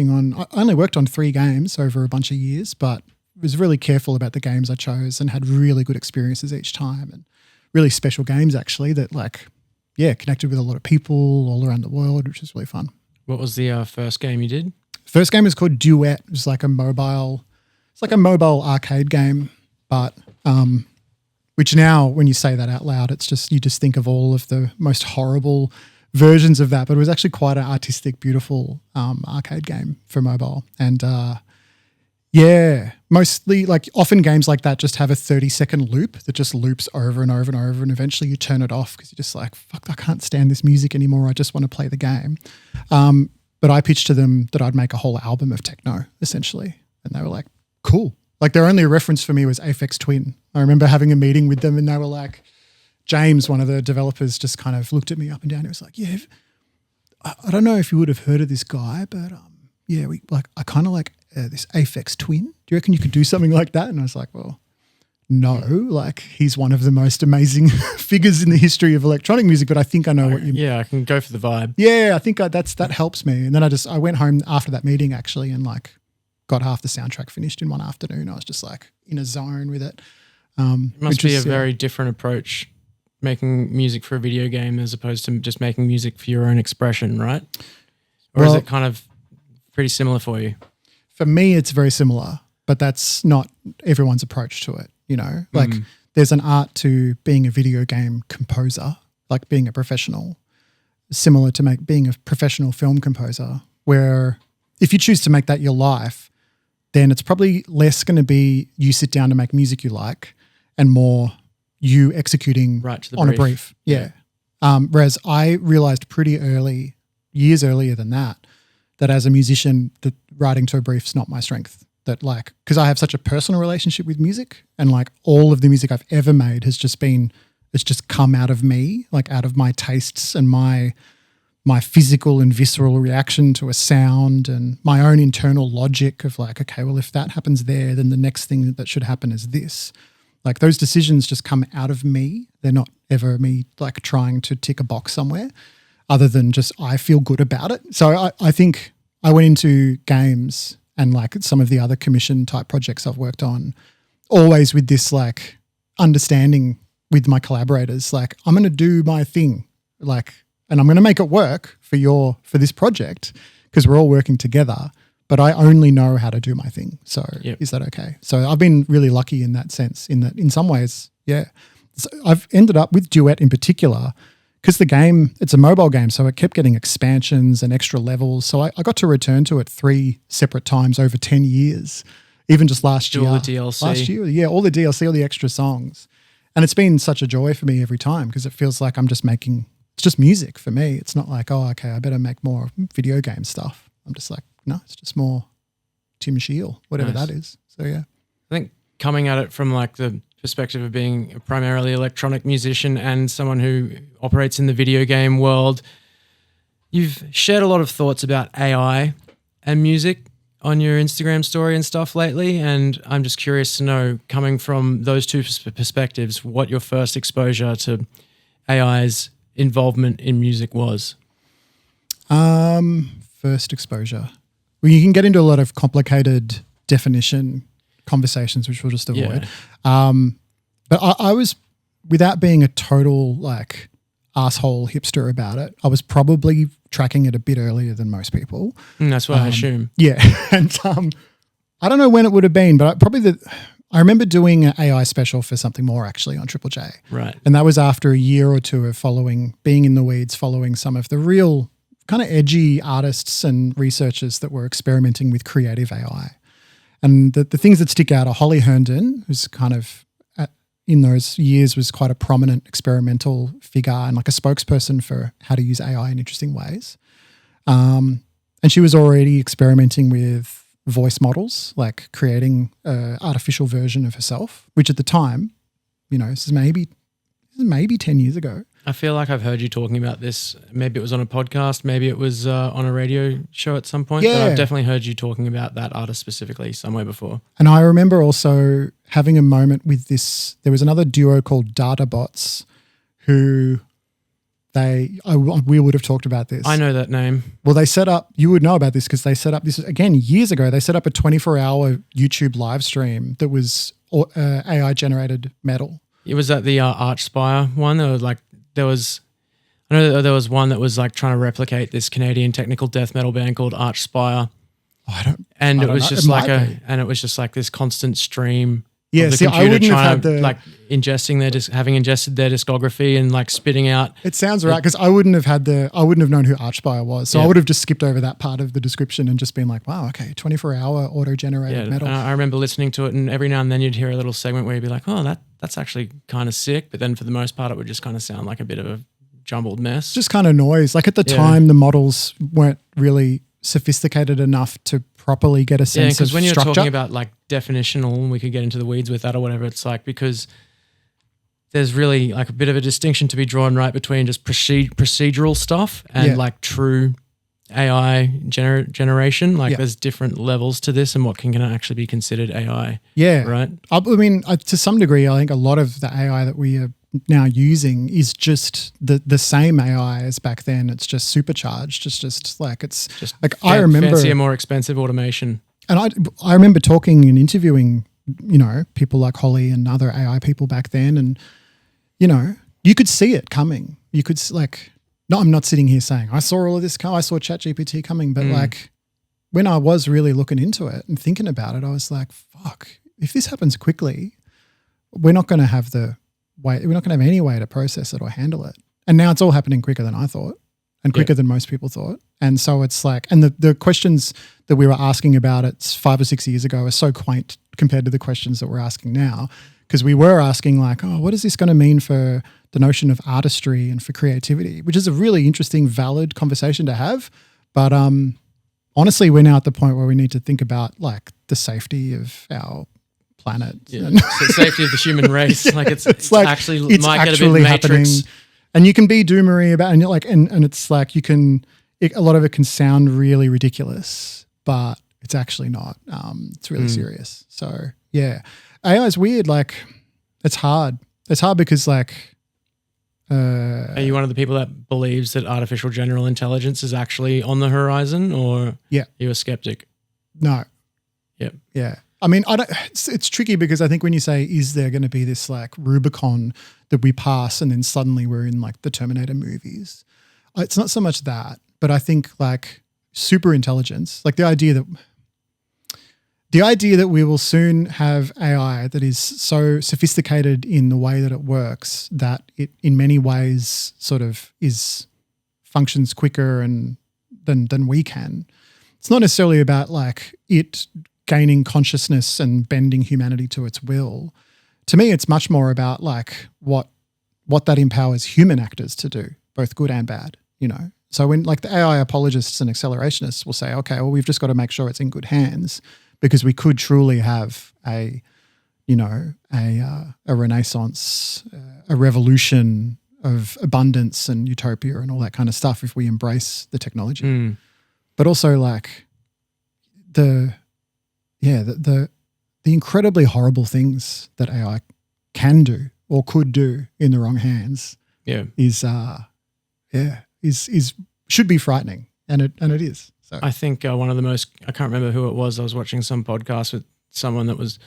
only worked on 3 games over a bunch of years, but was really careful about the games I chose and had really good experiences each time, and really special games actually that connected with a lot of people all around the world, which was really fun. What was the first game you did? First game was called Duet. It was like a mobile arcade game, but which now when you say that out loud, you just think of all of the most horrible versions of that. But it was actually quite an artistic, beautiful arcade game for mobile. And mostly like often games like that just have a 30-second loop that just loops over and over and over, and eventually you turn it off because you're just like, fuck, I can't stand this music anymore. I just want to play the game. But I pitched to them that I'd make a whole album of techno, essentially. And they were like, cool. Like their only reference for me was Aphex Twin. I remember having a meeting with them and they were like, James, one of the developers, just kind of looked at me up and down. He was like, yeah, I don't know if you would have heard of this guy, but I kind of like this Aphex Twin. Do you reckon you could do something like that? And I was like, well, no, like he's one of the most amazing figures in the history of electronic music, but I think I know what you mean. Yeah, I can go for the vibe. Yeah, I think that helps me. And then I went home after that meeting actually and like got half the soundtrack finished in one afternoon. I was just like in a zone with it. It must be a very different approach making music for a video game as opposed to just making music for your own expression, right? Or is it kind of pretty similar for you? For me, it's very similar, but that's not everyone's approach to it. You know, like there's an art to being a video game composer, like being a professional, similar to being a professional film composer, where if you choose to make that your life, then it's probably less going to be you sit down to make music you like and more you executing on a brief. Yeah. Whereas I realized pretty early, years earlier than that as a musician, that writing to a brief is not my strength. That like, because I have such a personal relationship with music, and like all of the music I've ever made has just come out of me, like out of my tastes and my physical and visceral reaction to a sound and my own internal logic of like, okay, well, if that happens there, then the next thing that should happen is this. Like those decisions just come out of me. They're not ever me like trying to tick a box somewhere other than just I feel good about it. So I think I went into games and like some of the other commission type projects I've worked on, always with this like understanding with my collaborators, like I'm going to do my thing, like, and I'm going to make it work for this project because we're all working together, but I only know how to do my thing. So Is that okay? So I've been really lucky in that sense, in that in some ways, yeah. So I've ended up with Duet in particular because the game, it's a mobile game, so it kept getting expansions and extra levels. So I got to return to it 3 separate times over 10 years, even just last year. All the DLC. Last year, yeah, all the DLC, all the extra songs. And it's been such a joy for me every time because it feels like I'm just making, it's just music for me. It's not like, oh, okay, I better make more video game stuff. I'm just like, no, it's just more Tim Shiel, whatever that is. So, yeah. I think coming at it from like the perspective of being a primarily electronic musician and someone who operates in the video game world, you've shared a lot of thoughts about AI and music on your Instagram story and stuff lately, and I'm just curious to know, coming from those two perspectives, what your first exposure to AI's involvement in music was. first exposure? Well, you can get into a lot of complicated definition conversations, which we'll just avoid. Yeah. But I was, without being a total like asshole hipster about it, I was probably tracking it a bit earlier than most people. That's what I assume. Yeah. And I don't know when it would have been, but I remember doing an AI special for something more actually on Triple J. Right. And that was after a year or two of being in the weeds, following some of the real kind of edgy artists and researchers that were experimenting with creative AI. And the things that stick out are Holly Herndon, who's kind of in those years was quite a prominent experimental figure and like a spokesperson for how to use AI in interesting ways. And she was already experimenting with voice models, like creating an artificial version of herself, which at the time, this is maybe 10 years ago. I feel like I've heard you talking about this. Maybe it was on a podcast, maybe it was on a radio show at some point. Yeah. But I've definitely heard you talking about that artist specifically somewhere before. And I remember also having a moment with this. There was another duo called DataBots who we would have talked about this. I know that name. Well, they set up, you would know about this because they set up, this is again years ago, they set up a 24-hour YouTube live stream that was AI generated metal. It was at the Archspire one. I know that there was one that was like trying to replicate this Canadian technical death metal band called Archspire. It was just like this constant stream. Yeah, of the see, I wouldn't have had like having ingested their discography and like spitting out. It sounds right because I wouldn't have known who Archspire was, so I would have just skipped over that part of the description and just been like, wow, okay, 24-hour auto-generated metal. I remember listening to it, and every now and then you'd hear a little segment where you'd be like, oh, that's actually kind of sick, but then for the most part, it would just kind of sound like a bit of a jumbled mess. Just kind of noise. Like at the time, the models weren't really sophisticated enough to properly get a sense of structure. Because when you're talking about like definitional, and we could get into the weeds with that or whatever, it's like because there's really like a bit of a distinction to be drawn right between just procedural stuff and like true AI generation. Like there's different levels to this and what can actually be considered AI. Yeah. Right? I mean, to some degree, I think a lot of the AI that we are now using is just the same AI as back then. It's just supercharged. It's just like I remember fancier, more expensive automation. And I remember talking and interviewing, people like Holly and other AI people back then, and you could see it coming. You could no, I'm not sitting here saying I saw all of this come. I saw ChatGPT coming, but like when I was really looking into it and thinking about it, I was like, fuck, if this happens quickly, we're not going to have any way to process it or handle it. And now it's all happening quicker than I thought and quicker than most people thought. And so it's like, and the questions that we were asking about it 5 or 6 years ago are so quaint compared to the questions that we're asking now. Because we were asking like, oh, what is this going to mean for the notion of artistry and for creativity, which is a really interesting, valid conversation to have. But honestly, we're now at the point where we need to think about like the safety of our planet. Yeah. So safety of the human race. Like it's like actually it's might actually get a bit Matrix. Happening. And you can be doomery about, and you're like, and it's like a lot of it can sound really ridiculous, but it's actually not. It's really serious. So yeah, AI is weird. Like it's hard. It's hard because like. Are you one of the people that believes that artificial general intelligence is actually on the horizon, or are you a skeptic? No. Yep. Yeah. I mean, it's tricky because I think when you say, is there going to be this like Rubicon that we pass and then suddenly we're in like the Terminator movies? It's not so much that, but I think like super intelligence, like the idea that we will soon have AI that is so sophisticated in the way that it works that it in many ways sort of functions quicker than we can. It's not necessarily about like it gaining consciousness and bending humanity to its will. To me, it's much more about like what that empowers human actors to do, both good and bad, So when like the AI apologists and accelerationists will say, okay, well, we've just got to make sure it's in good hands because we could truly have a renaissance, a revolution of abundance and utopia and all that kind of stuff if we embrace the technology. But also like the incredibly horrible things that AI can do or could do in the wrong hands should be frightening, and it is. So I think one of the most, I can't remember who it was. I was watching some podcast with someone that was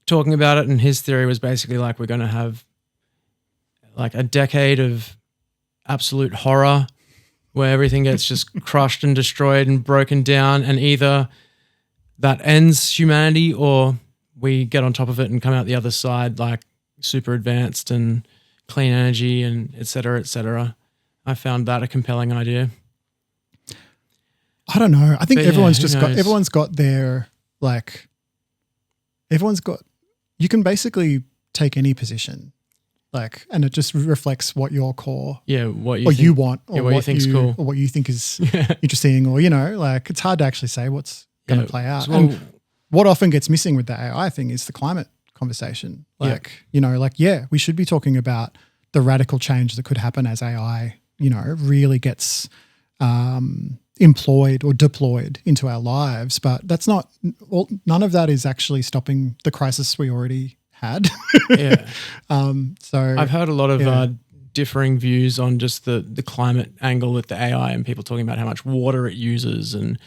talking about it, and his theory was basically like we're going to have like a decade of absolute horror where everything gets just crushed and destroyed and broken down, and either that ends humanity or we get on top of it and come out the other side like super advanced and clean energy and et cetera, et cetera. I found that a compelling idea. I don't know. I think But everyone's yeah, just who got, knows? everyone's got their, like, everyone's got, you can basically take any position, like, and it just reflects what your core, Yeah, what you or think, you want, or what you think's cool. or what you think is interesting, or, you know, like, it's hard to actually say what's going to Yeah, play out. so And what often gets missing with the AI thing is the climate conversation. Like, you know, like, yeah, we should be talking about the radical change that could happen as AI, you know, really gets employed or deployed into our lives. But that's not, well, none of that is actually stopping the crisis we already had. Yeah. So I've heard a lot of yeah. differing views on just the climate angle with the AI, and people talking about how much water it uses and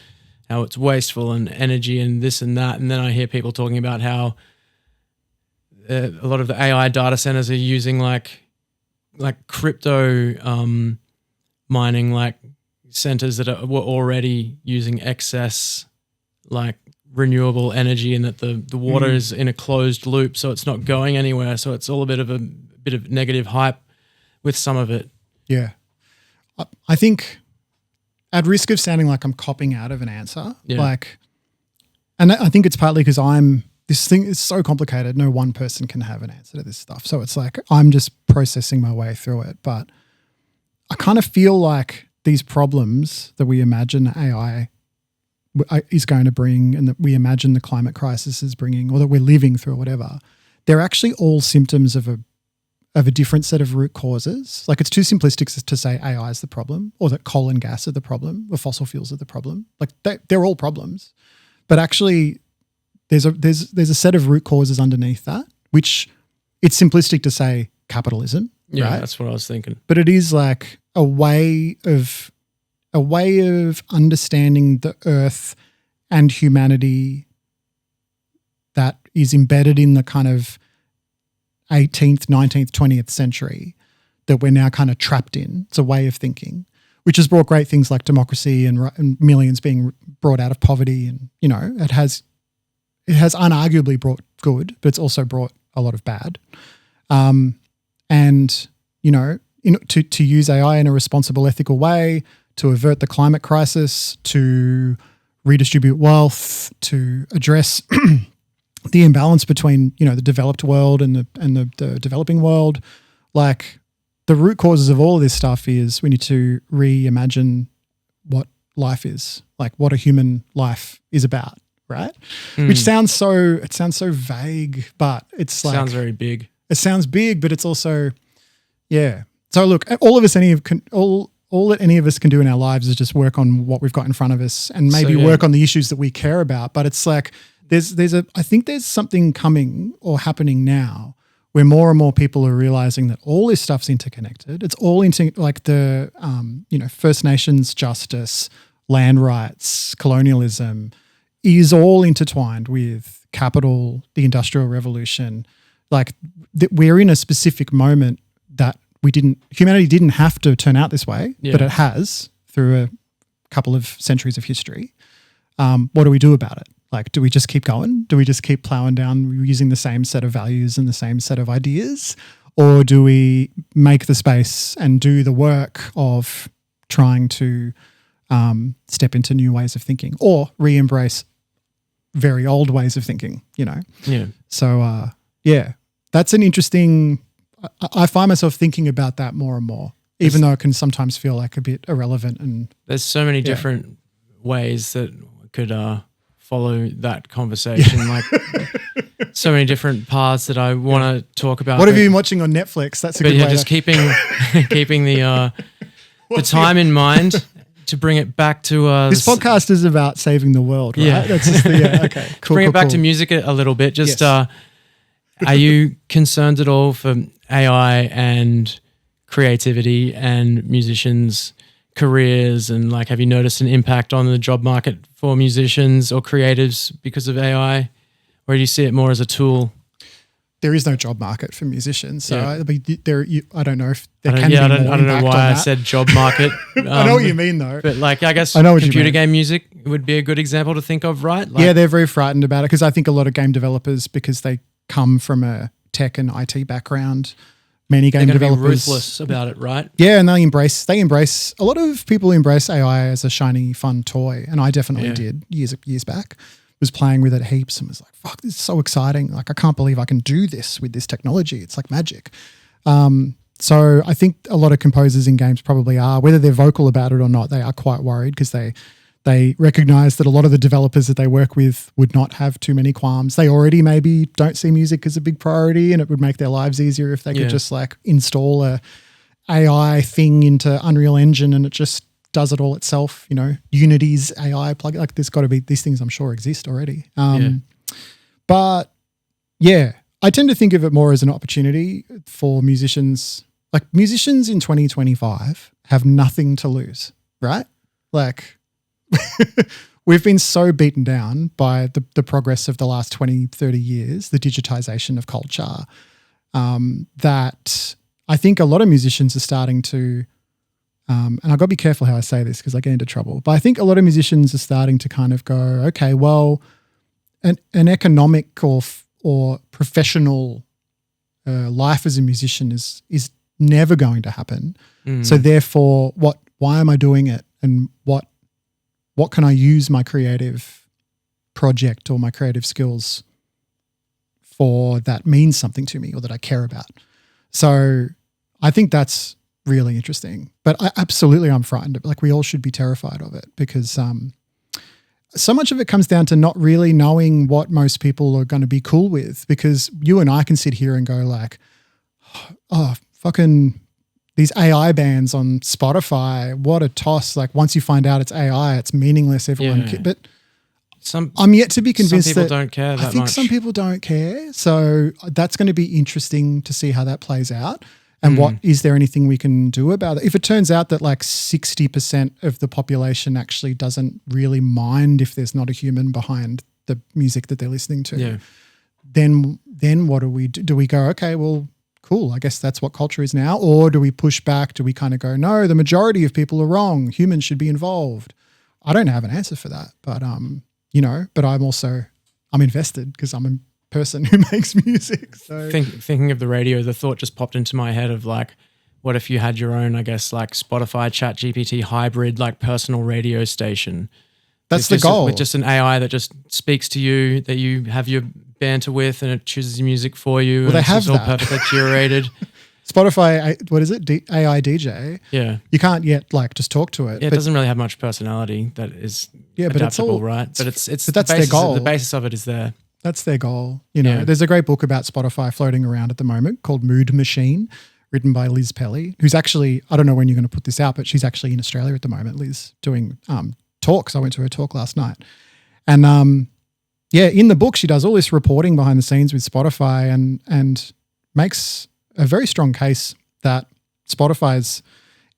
how it's wasteful and energy and this and that. And then I hear people talking about how a lot of the AI data centers are using like crypto mining, like centers that were already using excess like renewable energy, and that the water is in a closed loop, so it's not going anywhere. So it's all a bit of negative hype with some of it. Yeah. I think at risk of sounding like I'm copping out of an answer, Yeah. like, and I think it's partly because this thing is so complicated. No one person can have an answer to this stuff. So it's like, I'm just processing my way through it. But I kind of feel like these problems that we imagine AI is going to bring, and that we imagine the climate crisis is bringing, or that we're living through, or whatever, they're actually all symptoms of a different set of root causes. Like, it's too simplistic to say AI is the problem, or that coal and gas are the problem, or fossil fuels are the problem. Like, they're all problems, but actually there's a set of root causes underneath that, which it's simplistic to say capitalism. Yeah, right? that's what I was thinking. But it is like a way of understanding the earth and humanity that is embedded in the kind of 18th, 19th, 20th century that we're now kind of trapped in. It's a way of thinking, which has brought great things like democracy and millions being brought out of poverty. And, you know, it has unarguably brought good, but it's also brought a lot of bad. And, you know, to use AI in a responsible, ethical way, to avert the climate crisis, to redistribute wealth, to address the imbalance between, you know, the developed world and the developing world. Like, the root causes of all of this stuff is we need to reimagine what life is, like what a human life is about, right? Which sounds so vague, but it's like, Sounds very big. it sounds big, but it's also, yeah. So look, all that any of us can do in our lives is just work on what we've got in front of us, and maybe work on the issues that we care about. But it's like, I think there's something coming or happening now where more and more people are realizing that all this stuff's interconnected. It's all like the, you know, First Nations justice, land rights, colonialism is all intertwined with capital, the Industrial Revolution. Like, we're in a specific moment that humanity didn't have to turn out this way, but it has through a couple of centuries of history. What do we do about it? Like, do we just keep going? Do we just keep plowing down using the same set of values and the same set of ideas? Or do we make the space and do the work of trying to step into new ways of thinking, or re-embrace very old ways of thinking, you know? Yeah. So, yeah, that's an interesting, I find myself thinking about that more and more, even though it can sometimes feel like a bit irrelevant. And there's so many different ways that could follow that conversation. Like, so many different paths that I want to talk about. What have you been watching on Netflix? That's a good way. Just keeping the time in mind to bring it back to this podcast is about saving the world, right? Yeah. That's just okay. Cool. Bring it back to music a little bit. Just Yes. are you concerned at all for AI and creativity and musicians careers, and like, have you noticed an impact on the job market for musicians or creatives because of AI, or do you see it more as a tool? There is no job market for musicians, so Yeah. I don't know if there I can be don't more know impact why on I that. said job market. I know what you mean, though. But like, I guess I know what you computer mean. game music would be a good example to think of, right? Like, Yeah, they're very frightened about it because I think a lot of game developers, because they come from a tech and IT background, many game they're going to be developers ruthless about it, right? Yeah, and they embrace a lot of people embrace AI as a shiny, fun toy. And I definitely did years back. Was playing with it heaps and was like, fuck, this is so exciting. Like, I can't believe I can do this with this technology. It's like magic. So I think a lot of composers in games probably are, whether they're vocal about it or not, they are quite worried because they recognize that a lot of the developers that they work with would not have too many qualms. They already maybe don't see music as a big priority, and it would make their lives easier if they could just like install a AI thing into Unreal Engine and it just does it all itself. You know, Unity's AI plugin, like there's got to be, these things I'm sure exist already. But yeah, I tend to think of it more as an opportunity for musicians. Like, musicians in 2025 have nothing to lose, right? Like, we've been so beaten down by the progress of the last 20, 30 years, the digitization of culture, that I think a lot of musicians are starting to, and I've got to be careful how I say this because I get into trouble, but I think a lot of musicians are starting to kind of go, okay, well, an economic or professional life as a musician is never going to happen. So therefore, why am I doing it, and what can I use my creative project or my creative skills for that means something to me or that I care about? So I think that's really interesting. But I'm frightened. Like, we all should be terrified of it because so much of it comes down to not really knowing what most people are going to be cool with, because you and I can sit here and go like, oh, fucking these AI bands on Spotify, what a toss. Like, once you find out it's AI, it's meaningless. But I'm yet to be convinced some people don't care that much. I think some people don't care. So that's going to be interesting to see how that plays out. And is there anything we can do about it? If it turns out that like 60% of the population actually doesn't really mind if there's not a human behind the music that they're listening to, then what do we do? Do we go, okay, well, cool, I guess that's what culture is now? Or do we push back? Do we kind of go, no, the majority of people are wrong. Humans should be involved. I don't have an answer for that, but but I'm invested because I'm a person who makes music. So thinking of the radio, the thought just popped into my head of like, what if you had your own, I guess, like Spotify, ChatGPT hybrid, like personal radio station? That's the goal. With just an AI that just speaks to you, that you have your banter with, and it chooses your music for you. Well, they have it's all perfectly curated. Spotify, what is it? AI DJ. Yeah. You can't yet like just talk to it. Yeah, it doesn't really have much personality that is but it's all right? But it's that's their goal. The basis of it is there. That's their goal. There's a great book about Spotify floating around at the moment called Mood Machine, written by Liz Pelly, who's actually, I don't know when you're going to put this out, but she's actually in Australia at the moment, Liz, doing talks. I went to her talk last night. And in the book, she does all this reporting behind the scenes with Spotify and makes a very strong case that Spotify's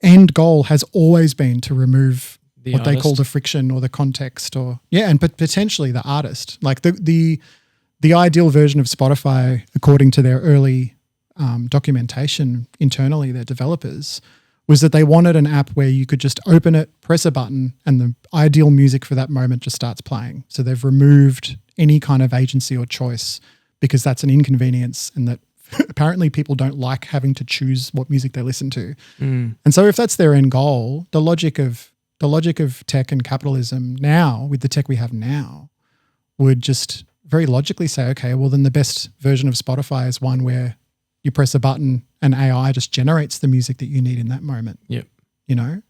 end goal has always been to remove what they call the friction or the context and potentially the artist. Like the ideal version of Spotify, according to their early documentation internally, their developers, was that they wanted an app where you could just open it, press a button, and the ideal music for that moment just starts playing. So they've removed any kind of agency or choice because that's an inconvenience, and that apparently people don't like having to choose what music they listen to. And so if that's their end goal, the logic of tech and capitalism now, with the tech we have now, would just very logically say, okay, well then the best version of Spotify is one where you press a button and AI just generates the music that you need in that moment. Yep. And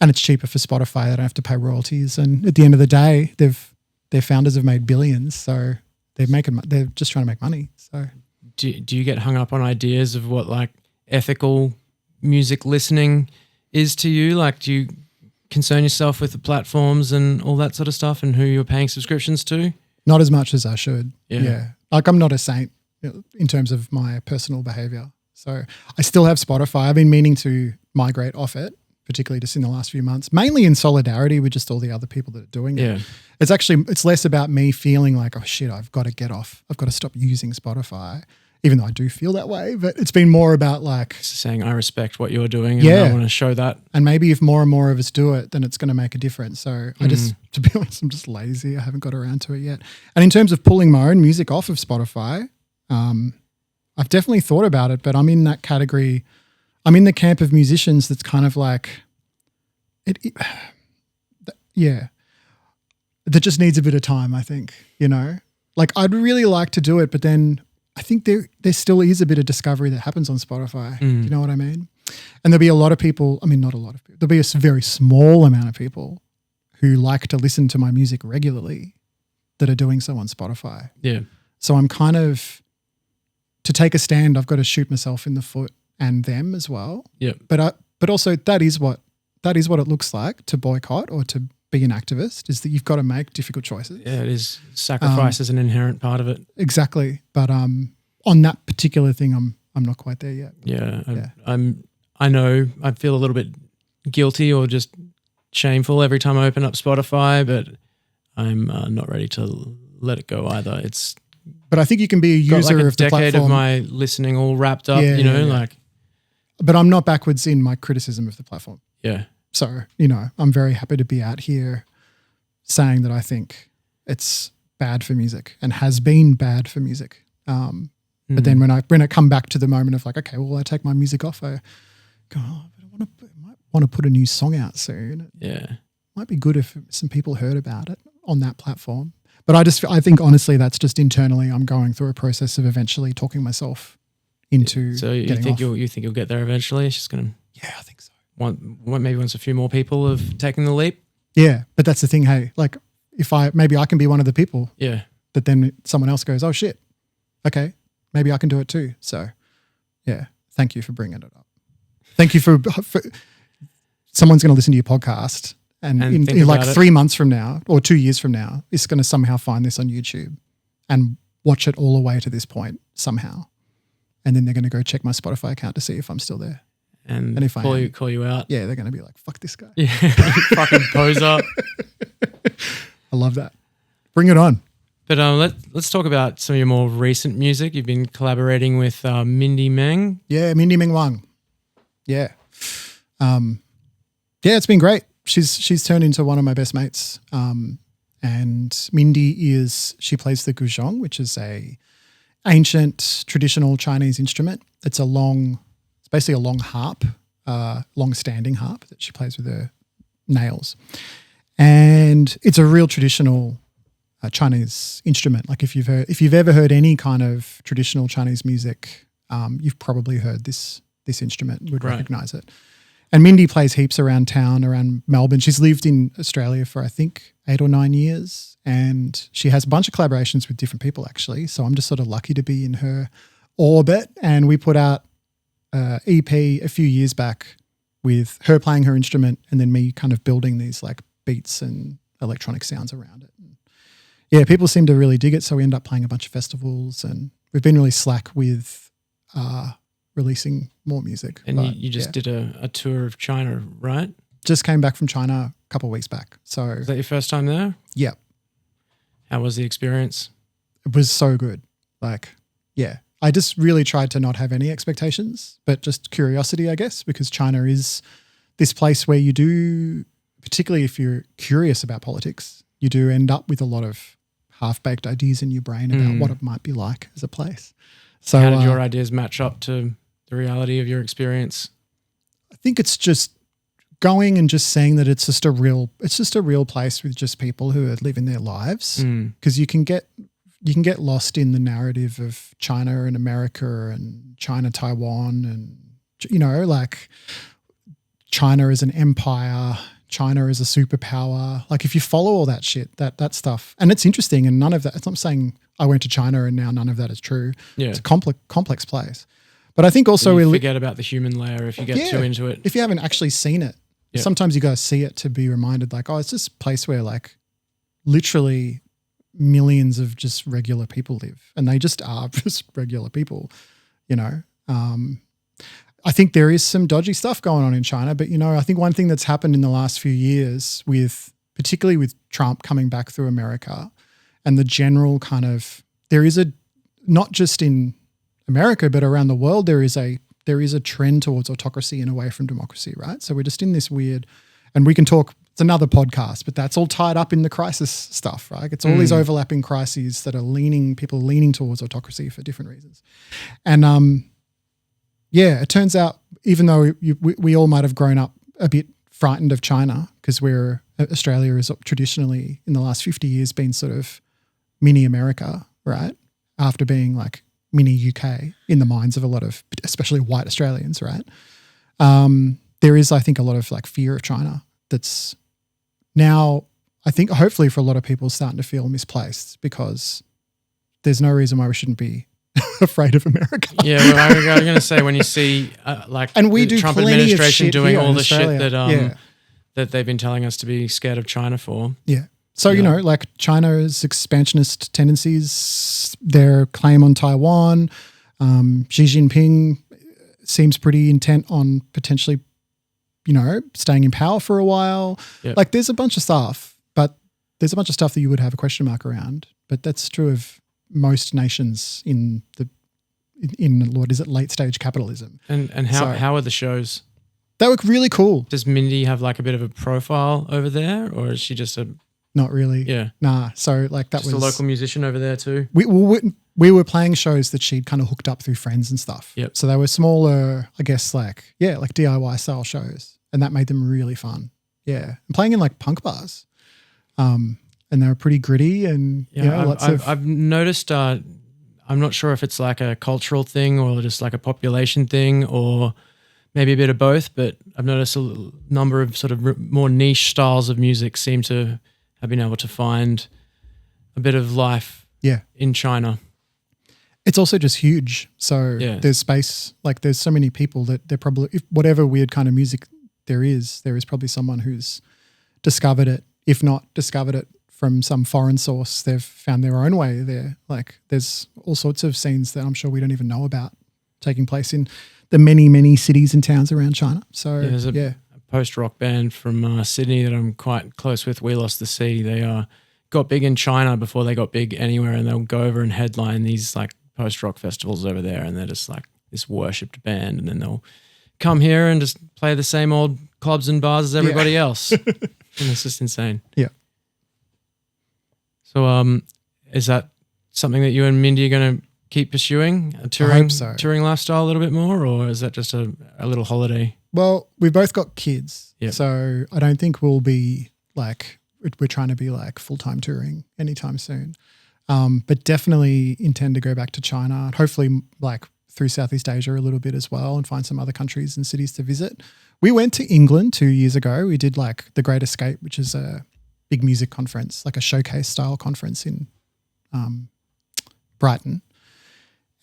it's cheaper for Spotify. They don't have to pay royalties. And at the end of the day, their founders have made billions. So they're just trying to make money. So do you get hung up on ideas of what like ethical music listening is to you? Like, do you concern yourself with the platforms and all that sort of stuff and who you're paying subscriptions to? Not as much as I should. Yeah. Like, I'm not a saint in terms of my personal behavior. So I still have Spotify. I've been meaning to migrate off it particularly just in the last few months, mainly in solidarity with just all the other people that are doing it. It's less about me feeling like, oh shit, I've got to get off. I've got to stop using Spotify, even though I do feel that way. But it's been more about like saying, I respect what you're doing and I want to show that. And maybe if more and more of us do it, then it's going to make a difference. So I just, to be honest, I'm just lazy. I haven't got around to it yet. And in terms of pulling my own music off of Spotify, I've definitely thought about it, but I'm in that category. I'm in the camp of musicians that's kind of like, that just needs a bit of time, I think, you know? Like I'd really like to do it, but then I think there still is a bit of discovery that happens on Spotify. Do you know what I mean? And there'll be a lot of people, I mean, not a lot of people, there'll be a very small amount of people who like to listen to my music regularly that are doing so on Spotify. Yeah. So I'm kind of, to take a stand, I've got to shoot myself in the foot and them as well. Yeah. But also that is what it looks like to boycott or to be an activist, is that you've got to make difficult choices. Yeah, it is. Sacrifice is an inherent part of it. Exactly. But on that particular thing, I'm not quite there yet. Yeah. I know I feel a little bit guilty or just shameful every time I open up Spotify, but I'm not ready to let it go either. But I think you can be a user of the platform. Decade of my listening all wrapped up, like. But I'm not backwards in my criticism of the platform. Yeah. So, you know, I'm very happy to be out here saying that I think it's bad for music and has been bad for music. But then when I come back to the moment of like, okay, well, I take my music off, I go, but I might want to put a new song out soon. Yeah. Might be good if some people heard about it on that platform. But I think honestly, that's just internally, I'm going through a process of eventually talking myself into. So you think you'll get there eventually? It's just gonna. Yeah, I think so. Maybe once a few more people have taken the leap. Yeah, but that's the thing. Hey, like maybe I can be one of the people. Yeah. That then someone else goes, oh shit, okay, maybe I can do it too. So, yeah, thank you for bringing it up. Thank you for someone's going to listen to your podcast. And in like 3 months from now or 2 years from now, is going to somehow find this on YouTube and watch it all the way to this point somehow. And then they're going to go check my Spotify account to see if I'm still there. And if call you out. Yeah, they're going to be like, fuck this guy. Yeah, fucking poser. I love that. Bring it on. But let's talk about some of your more recent music. You've been collaborating with Mindy Meng. Yeah, Mindy Meng Wang. Yeah. It's been great. She's turned into one of my best mates. And Mindy she plays the guzheng, which is a ancient traditional Chinese instrument. It's basically a long harp, long standing harp that she plays with her nails. And it's a real traditional Chinese instrument. Like if you've ever heard any kind of traditional Chinese music, you've probably heard this instrument, would recognize it. And Mindy plays heaps around town, around Melbourne. She's lived in Australia for I think 8 or 9 years, and she has a bunch of collaborations with different people actually. So I'm just sort of lucky to be in her orbit. And we put out an EP a few years back with her playing her instrument and then me kind of building these like beats and electronic sounds around it. And yeah, people seem to really dig it. So we end up playing a bunch of festivals, and we've been really slack with releasing more music. And you just did a tour of China, right? Just came back from China a couple of weeks back. So was that your first time there? Yeah. How was the experience? It was so good. Like, yeah. I just really tried to not have any expectations, but just curiosity, I guess, because China is this place where you do, particularly if you're curious about politics, you do end up with a lot of half-baked ideas in your brain about what it might be like as a place. So how did your ideas match up to the reality of your experience? I think it's just going and just saying that it's just a real place with just people who are living their lives, because you can get lost in the narrative of China and America and China, Taiwan, and, you know, like China as an empire, China as a superpower. Like if you follow all that shit, that stuff, and it's interesting, and none of that, I'm saying I went to China and now none of that is true. Yeah. It's a complex place. But I think also you forget about the human layer if you get too into it. If you haven't actually seen it, sometimes you got to see it to be reminded like, oh, it's this place where like literally millions of just regular people live, and they just are just regular people, you know. I think there is some dodgy stuff going on in China, but I think one thing that's happened in the last few years particularly with Trump coming back through America and the general kind of, there is not just in America, but around the world, there is a trend towards autocracy and away from democracy, right? So we're just in this weird, and we can talk, it's another podcast, but that's all tied up in the crisis stuff, right? It's all these overlapping crises that are people leaning towards autocracy for different reasons. And it turns out, even though we all might have grown up a bit frightened of China, because Australia has traditionally in the last 50 years been sort of mini America, right? After being like mini UK in the minds of a lot of, especially white Australians, right? There is, I think, a lot of like fear of China that's now, I think, hopefully for a lot of people starting to feel misplaced, because there's no reason why we shouldn't be afraid of America. Yeah, well, I was going to say, when you see and we the do Trump plenty administration of shit doing all the Australia. shit that they've been telling us to be scared of China for. Yeah. So, like China's expansionist tendencies, their claim on Taiwan, Xi Jinping seems pretty intent on potentially, staying in power for a while. Yep. Like there's a bunch of stuff, but there's a bunch of stuff that you would have a question mark around. But that's true of most nations in what is it, late stage capitalism. And how are the shows? They look really cool. Does Mindy have like a bit of a profile over there, or is she just Not really. Yeah. Nah. So like that just was a local musician over there too? We were playing shows that she'd kind of hooked up through friends and stuff. Yep. So they were smaller, I guess, like DIY style shows, and that made them really fun. Yeah. And playing in like punk bars. And they were pretty gritty and I've noticed, I'm not sure if it's like a cultural thing or just like a population thing or maybe a bit of both, but I've noticed a number of sort of more niche styles of music seem to have been able to find a bit of life in China. It's also just huge. So there's space, like there's so many people that they're probably, if whatever weird kind of music there is probably someone who's discovered it, if not discovered it from some foreign source, they've found their own way there. Like there's all sorts of scenes that I'm sure we don't even know about taking place in the many, many cities and towns around China. So there's a post-rock band from Sydney that I'm quite close with, We Lost the Sea. They got big in China before they got big anywhere, and they'll go over and headline these like post-rock festivals over there, and they're just like this worshipped band, and then they'll come here and just play the same old clubs and bars as everybody else. And it's just insane. Yeah. So is that something that you and Mindy are going to keep pursuing, a touring lifestyle a little bit more, or is that just a little holiday? Well, we've both got kids, Yep. so I don't think we'll be like, we're trying to be like full-time touring anytime soon. But definitely intend to go back to China, hopefully like through Southeast Asia a little bit as well, and find some other countries and cities to visit. We went to England 2 years ago. We did like the Great Escape, which is a big music conference, like a showcase style conference in Brighton.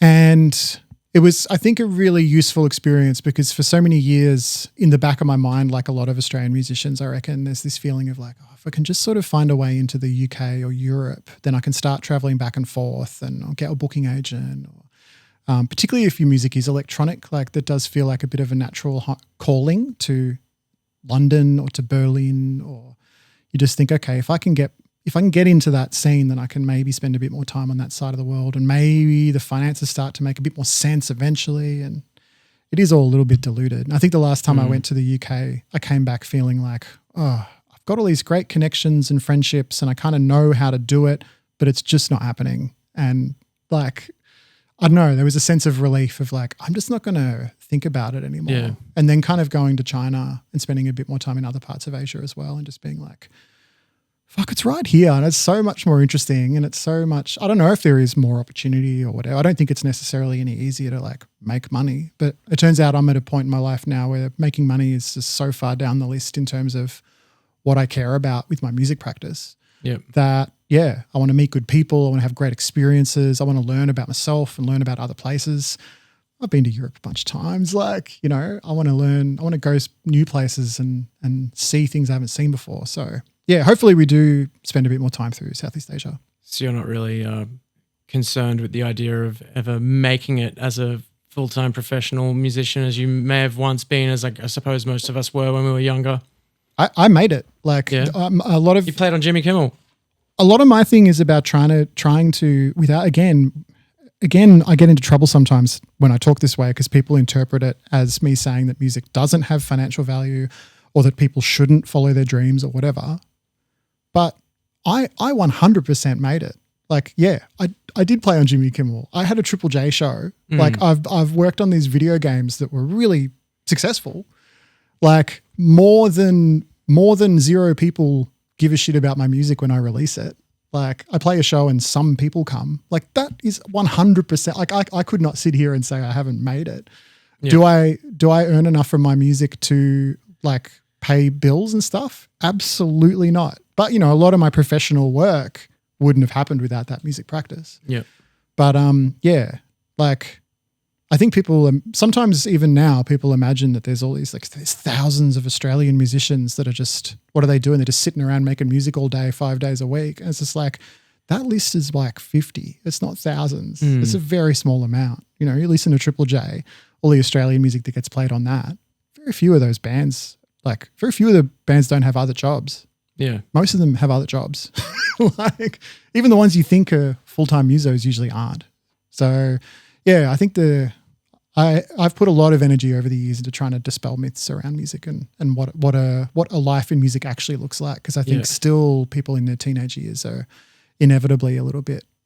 And it was, I think, a really useful experience because for so many years in the back of my mind, like a lot of Australian musicians, I reckon there's this feeling of like, if I can just sort of find a way into the UK or Europe, then I can start traveling back and forth and I'll get a booking agent. Or, particularly if your music is electronic, like that does feel like a bit of a natural calling to London or to Berlin, or you just think, okay, if I can get into that scene, then I can maybe spend a bit more time on that side of the world, and maybe the finances start to make a bit more sense eventually. And it is all a little bit diluted. And I think the last time I went to the UK, I came back feeling like, oh, I've got all these great connections and friendships and I kind of know how to do it, but it's just not happening. And like, I don't know, there was a sense of relief of like, I'm just not going to think about it anymore. Yeah. And then kind of going to China and spending a bit more time in other parts of Asia as well, and just being like, fuck, it's right here and it's so much more interesting and it's so much, I don't know if there is more opportunity or whatever. I don't think it's necessarily any easier to like make money, but it turns out I'm at a point in my life now where making money is just so far down the list in terms of what I care about with my music practice. Yep. That, yeah, I want to meet good people. I want to have great experiences. I want to learn about myself and learn about other places. I've been to Europe a bunch of times. Like, you know, I want to go new places and see things I haven't seen before. So yeah, hopefully we do spend a bit more time through Southeast Asia. So you're not really concerned with the idea of ever making it as a full-time professional musician as you may have once been, as I suppose most of us were when we were younger. I made it. Like a lot of you played on Jimmy Kimmel. A lot of my thing is about trying to without again I get into trouble sometimes when I talk this way because people interpret it as me saying that music doesn't have financial value or that people shouldn't follow their dreams or whatever. But I 100% made it. Like, yeah, I did play on Jimmy Kimmel. I had a Triple J show. Like I've worked on these video games that were really successful. Like more than 0 people give a shit about my music when I release it. Like I play a show and some people come. Like that is 100%. Like I could not sit here and say I haven't made it. Yeah. Do I earn enough from my music to like pay bills and stuff? Absolutely not. But you know, a lot of my professional work wouldn't have happened without that music practice. Yeah. But yeah, like I think people sometimes even now people imagine that there's all these there's thousands of Australian musicians that are just, what are they doing? They're just sitting around making music all day, 5 days a week. And it's just like, that list is like 50. It's not thousands. It's a very small amount. You know, you listen to Triple J, all the Australian music that gets played on that. Very few of those bands, like very few of the bands don't have other jobs. Yeah. Most of them have other jobs. Like even the ones you think are full-time musos usually aren't. So yeah, I think I've put a lot of energy over the years into trying to dispel myths around music and what a life in music actually looks like. Because I think still people in their teenage years are inevitably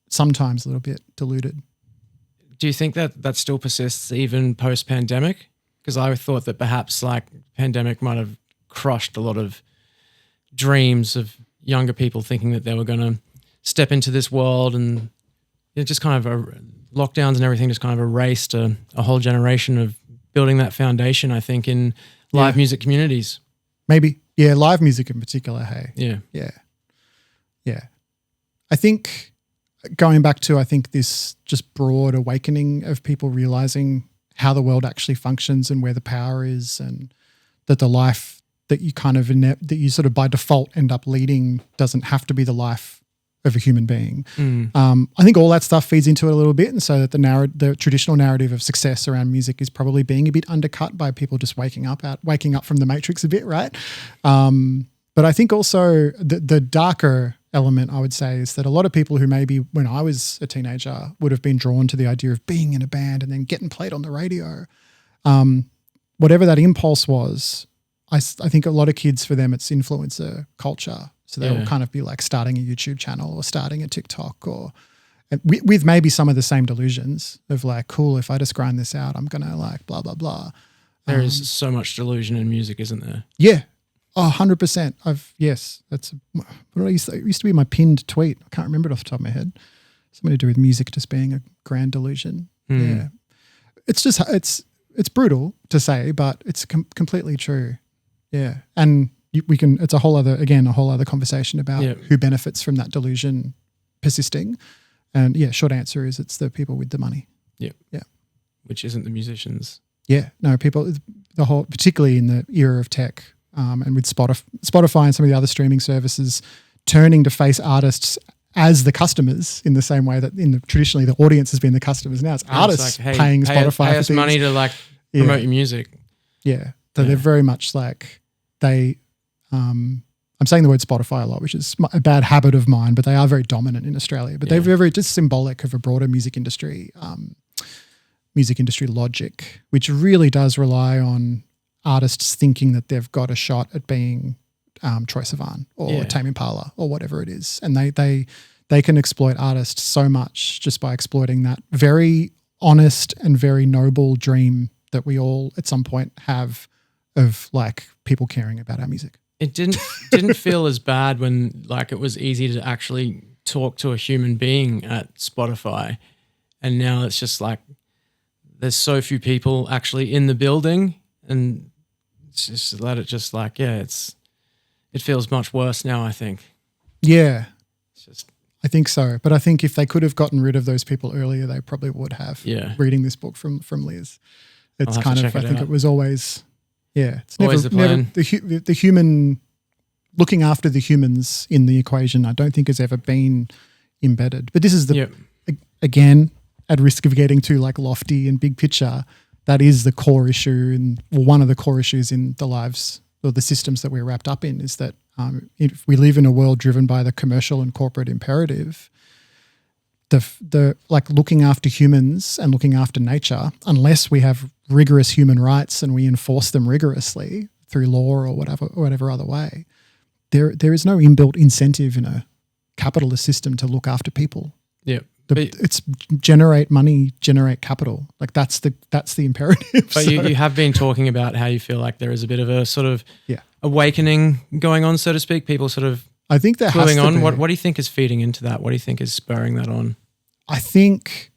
sometimes a little bit deluded. Do you think that still persists even post-pandemic? Because I thought that perhaps like pandemic might have crushed a lot of dreams of younger people thinking that they were going to step into this world, and it just kind of lockdowns and everything just kind of erased a whole generation of building that foundation, I think, in live music communities. Maybe. Yeah, live music in particular, hey. Yeah. Yeah. Yeah. I think going back to, this just broad awakening of people realizing how the world actually functions and where the power is, and that the life that you that you sort of by default end up leading doesn't have to be the life of a human being. I think all that stuff feeds into it a little bit, and so that the traditional narrative of success around music is probably being a bit undercut by people just waking up from the matrix a bit, right? But I think also the darker element, I would say, is that a lot of people who maybe when I was a teenager would have been drawn to the idea of being in a band and then getting played on the radio, whatever that impulse was, I think a lot of kids, for them, it's influencer culture. So they'll kind of be like starting a YouTube channel or starting a TikTok, or with maybe some of the same delusions of like, cool, if I just grind this out, I'm going to like blah, blah, blah. There is so much delusion in music, isn't there? Yeah. Oh, 100%. Yes. That's what it used to be my pinned tweet. I can't remember it off the top of my head. Something to do with music just being a grand delusion. Yeah. It's just, it's brutal to say, but it's completely true. Yeah. And it's a whole other conversation about who benefits from that delusion persisting. And yeah, short answer is it's the people with the money. Yeah. Yeah. Which isn't the musicians. Yeah. No, particularly in the era of tech, and with Spotify and some of the other streaming services turning to face artists as the customers in the same way that traditionally the audience has been the customers. Now it's artists like, paying Spotify pay us money to like promote your music. Yeah. So they're very much like I'm saying the word Spotify a lot, which is a bad habit of mine, but they are very dominant in Australia. But they're very just symbolic of a broader music industry logic, which really does rely on artists thinking that they've got a shot at being Troye Sivan or Tame Impala or whatever it is. And they can exploit artists so much just by exploiting that very honest and very noble dream that we all at some point have of like people caring about our music. It didn't feel as bad when like it was easy to actually talk to a human being at Spotify, and now it's just like there's so few people actually in the building, and it's just let it just like it feels much worse now, I think. Yeah. It's just, I think so. But I think if they could have gotten rid of those people earlier, they probably would have. Yeah. Reading this book from Liz. It's kind of, I think it was always, it's always the plan. The human, looking after the humans in the equation, I don't think has ever been embedded. But this is again, at risk of getting too like lofty and big picture, that is the core issue, and one of the core issues in the lives or the systems that we're wrapped up in is that if we live in a world driven by the commercial and corporate imperative, the like looking after humans and looking after nature, unless we have rigorous human rights and we enforce them rigorously through law or whatever other way, there is no inbuilt incentive in a capitalist system to look after people. Yeah. It's generate money, generate capital. Like that's the imperative. But you have been talking about how you feel like there is a bit of a sort of awakening going on, so to speak. People sort of I think there has to on. be. What do you think is feeding into that? What do you think is spurring that on? I think,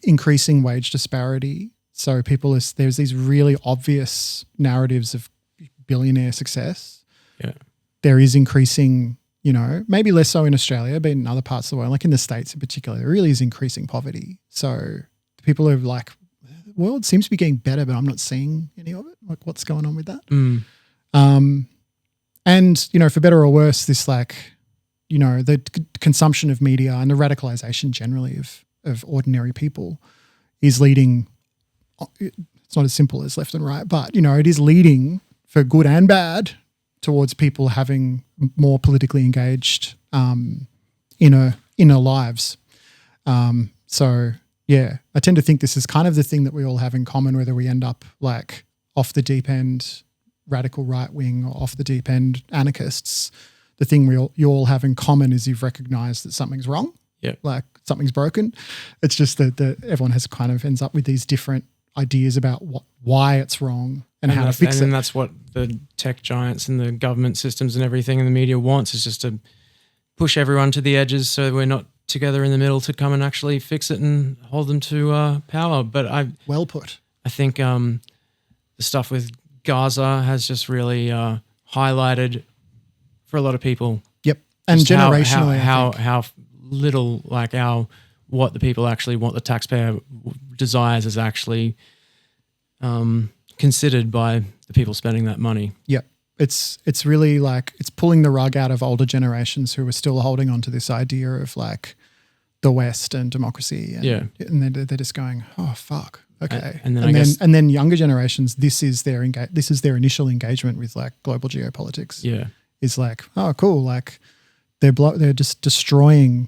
increasing wage disparity. So there's these really obvious narratives of billionaire success. Yeah. There is increasing, maybe less so in Australia, but in other parts of the world, like in the States in particular, there really is increasing poverty. So people are like, the world seems to be getting better, but I'm not seeing any of it. Like, what's going on with that? And, for better or worse, this the consumption of media and the radicalization generally of ordinary people is leading, it's not as simple as left and right, but, it is leading for good and bad towards people having more politically engaged inner lives. So, I tend to think this is kind of the thing that we all have in common, whether we end up like off the deep end radical right wing or off the deep end anarchists. The thing you all have in common is you've recognized that something's wrong, like something's broken. It's just that everyone has kind of ends up with these different ideas about why it's wrong and how to fix it. And that's what the tech giants and the government systems and everything in the media wants, is just to push everyone to the edges so we're not together in the middle to come and actually fix it and hold them to power. But well put. I think the stuff with Gaza has just really highlighted for a lot of people. Yep. And generationally, how little like what the people actually want, the taxpayer desires, is actually considered by the people spending that money. Yep. It's really like it's pulling the rug out of older generations who are still holding on to this idea of like the West and democracy. And they're just going, oh fuck. Okay. And then younger generations, this is their initial engagement with like global geopolitics. Yeah. Is like, oh cool, like they're just destroying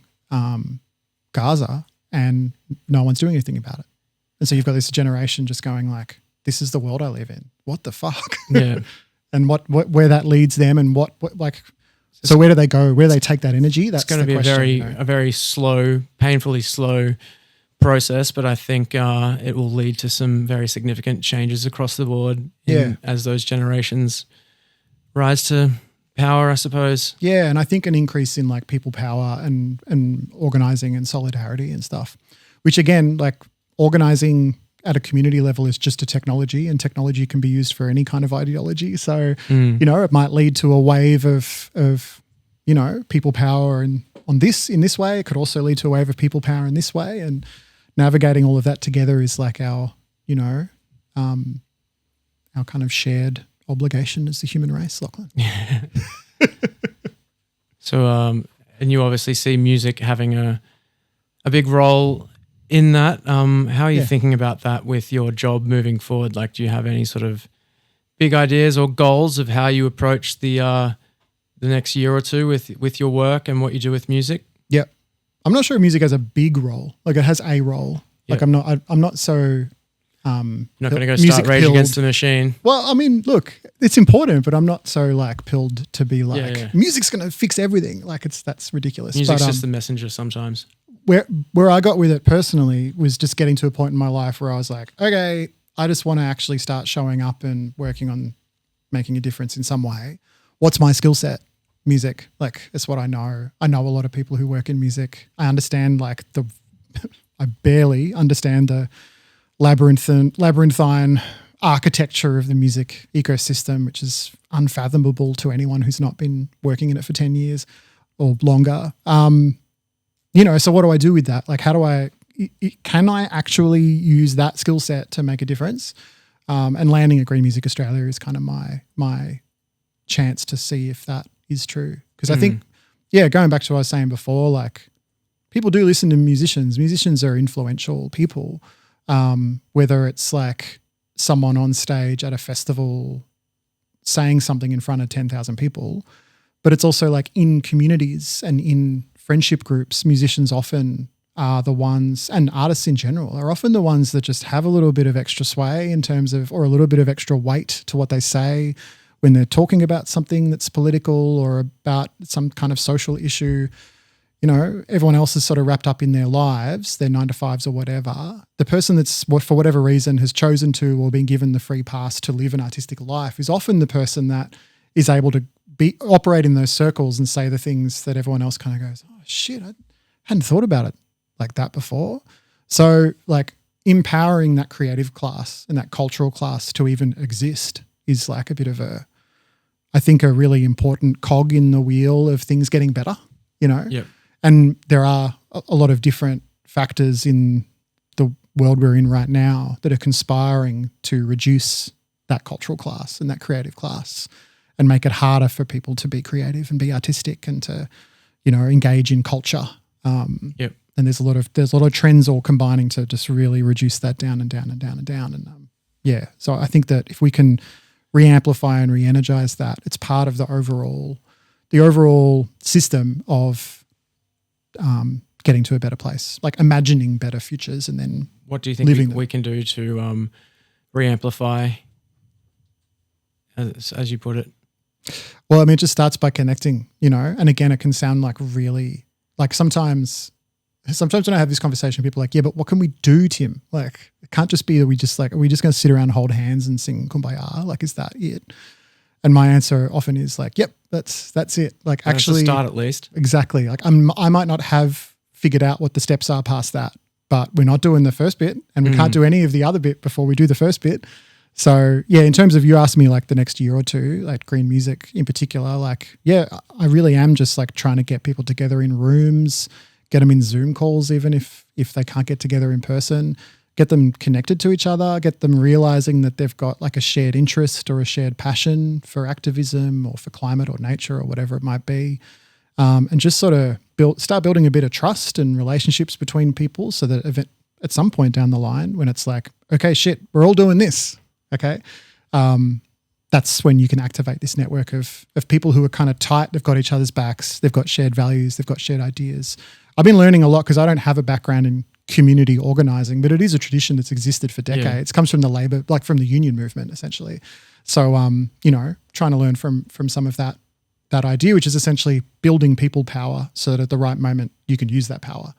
Gaza and no one's doing anything about it. And so you've got this generation just going like, this is the world I live in. What the fuck? Yeah. And where that leads them and what like, so where do they go? Where do they take that energy? That's going to be a very slow, painfully slow process, but I think it will lead to some very significant changes across the board as those generations rise to power, I suppose. Yeah, and I think an increase in like people power and organizing and solidarity and stuff, which again, like organizing at a community level is just a technology, and technology can be used for any kind of ideology. So, it might lead to a wave of people power and in this way. It could also lead to a wave of people power in this way, and navigating all of that together is like our kind of shared obligation as the human race, Lachlan. So, and you obviously see music having a big role in that. How are you thinking about that with your job moving forward? Like, do you have any sort of big ideas or goals of how you approach the next year or two with your work and what you do with music? Yep. I'm not sure music has a big role. Like it has a role. Like I'm not so you're not going to go start Rage Against the Machine. Well, I mean, look, it's important, but I'm not so like pilled to be like music's going to fix everything. Like that's ridiculous. Music's just the messenger sometimes. Where I got with it personally was just getting to a point in my life where I was like, okay, I just want to actually start showing up and working on making a difference in some way. What's my skill set? Music. Like it's what I know. I know a lot of people who work in music. I understand like I barely understand the labyrinthine architecture of the music ecosystem, which is unfathomable to anyone who's not been working in it for 10 years or longer. So what do I do with that? Like, can I actually use that skill set to make a difference? And landing at Green Music Australia is kind of my chance to see if that is true. Because I think, going back to what I was saying before, like people do listen to musicians. Musicians are influential people, whether it's like someone on stage at a festival saying something in front of 10,000 people, but it's also like in communities and in friendship groups, musicians often are the ones, and artists in general are often the ones that just have a little bit of extra sway in terms of, or a little bit of extra weight to what they say when they're talking about something that's political or about some kind of social issue. You know, everyone else is sort of wrapped up in their lives, their 9-to-5s or whatever. The person that's, for whatever reason, has chosen to or been given the free pass to live an artistic life is often the person that is able to operate in those circles and say the things that everyone else kind of goes, oh shit, I hadn't thought about it like that before. So like empowering that creative class and that cultural class to even exist is like a bit of I think a really important cog in the wheel of things getting better, you know? Yep. And there are a lot of different factors in the world we're in right now that are conspiring to reduce that cultural class and that creative class and make it harder for people to be creative and be artistic and to, you know, engage in culture. Yep. And there's a lot of trends all combining to just really reduce that down and down and down and down. And yeah, so I think that if we can re-amplify and re-energize that, it's part of the overall system of getting to a better place, like imagining better futures and then what do you think we can do to re-amplify, as you put it? Well, I mean, it just starts by connecting, you know, and again, it can sound like really, like sometimes when I have this conversation, people are like, yeah, but what can we do, Tim? Like, it can't just be that are we just going to sit around and hold hands and sing Kumbaya? Like, is that it? And my answer often is like, yep, that's it. Like, actually, that's a start at least. Exactly. Like, I might not have figured out what the steps are past that, but we're not doing the first bit, and we can't do any of the other bit before we do the first bit. So yeah, in terms of you asked me like the next year or two, like green music in particular, like, yeah, I really am just like trying to get people together in rooms, get them in Zoom calls, even if they can't get together in person, get them connected to each other, get them realizing that they've got like a shared interest or a shared passion for activism or for climate or nature or whatever it might be. And just sort of start building a bit of trust and relationships between people so that at some point down the line when it's like, okay, shit, we're all doing this. Okay. That's when you can activate this network of people who are kind of tight. They've got each other's backs. They've got shared values. They've got shared ideas. I've been learning a lot because I don't have a background in community organizing, but it is a tradition that's existed for decades. Yeah. It comes from the labor, like from the union movement, essentially. So, you know, trying to learn from some of that idea, which is essentially building people power so that at the right moment you can use that power,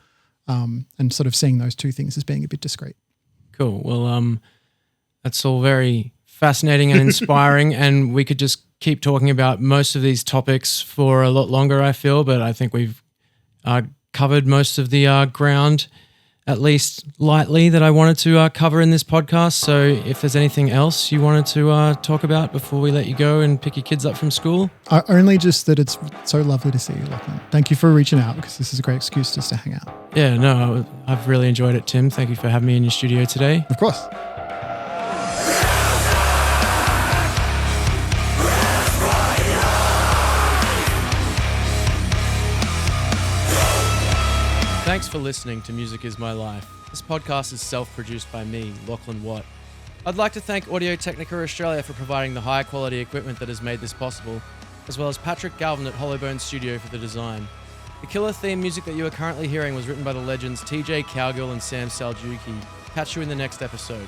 and sort of seeing those two things as being a bit discrete. Cool. Well, that's all very fascinating and inspiring, and we could just keep talking about most of these topics for a lot longer, I feel, but I think we've covered most of the ground, at least lightly, that I wanted to cover in this podcast. So if there's anything else you wanted to talk about before we let you go and pick your kids up from school? Only just that it's so lovely to see you, Lachlan. Thank you for reaching out because this is a great excuse just to hang out. Yeah, no, I've really enjoyed it, Tim. Thank you for having me in your studio today. Of course. Thanks for listening to Music Is My Life. This podcast is self-produced by me, Lachlan Watt. I'd like to thank Audio-Technica Australia for providing the high-quality equipment that has made this possible, as well as Patrick Galvin at Hollowbone Studio for the design. The killer theme music that you are currently hearing was written by the legends TJ Cowgill and Sam Saljuki. Catch you in the next episode.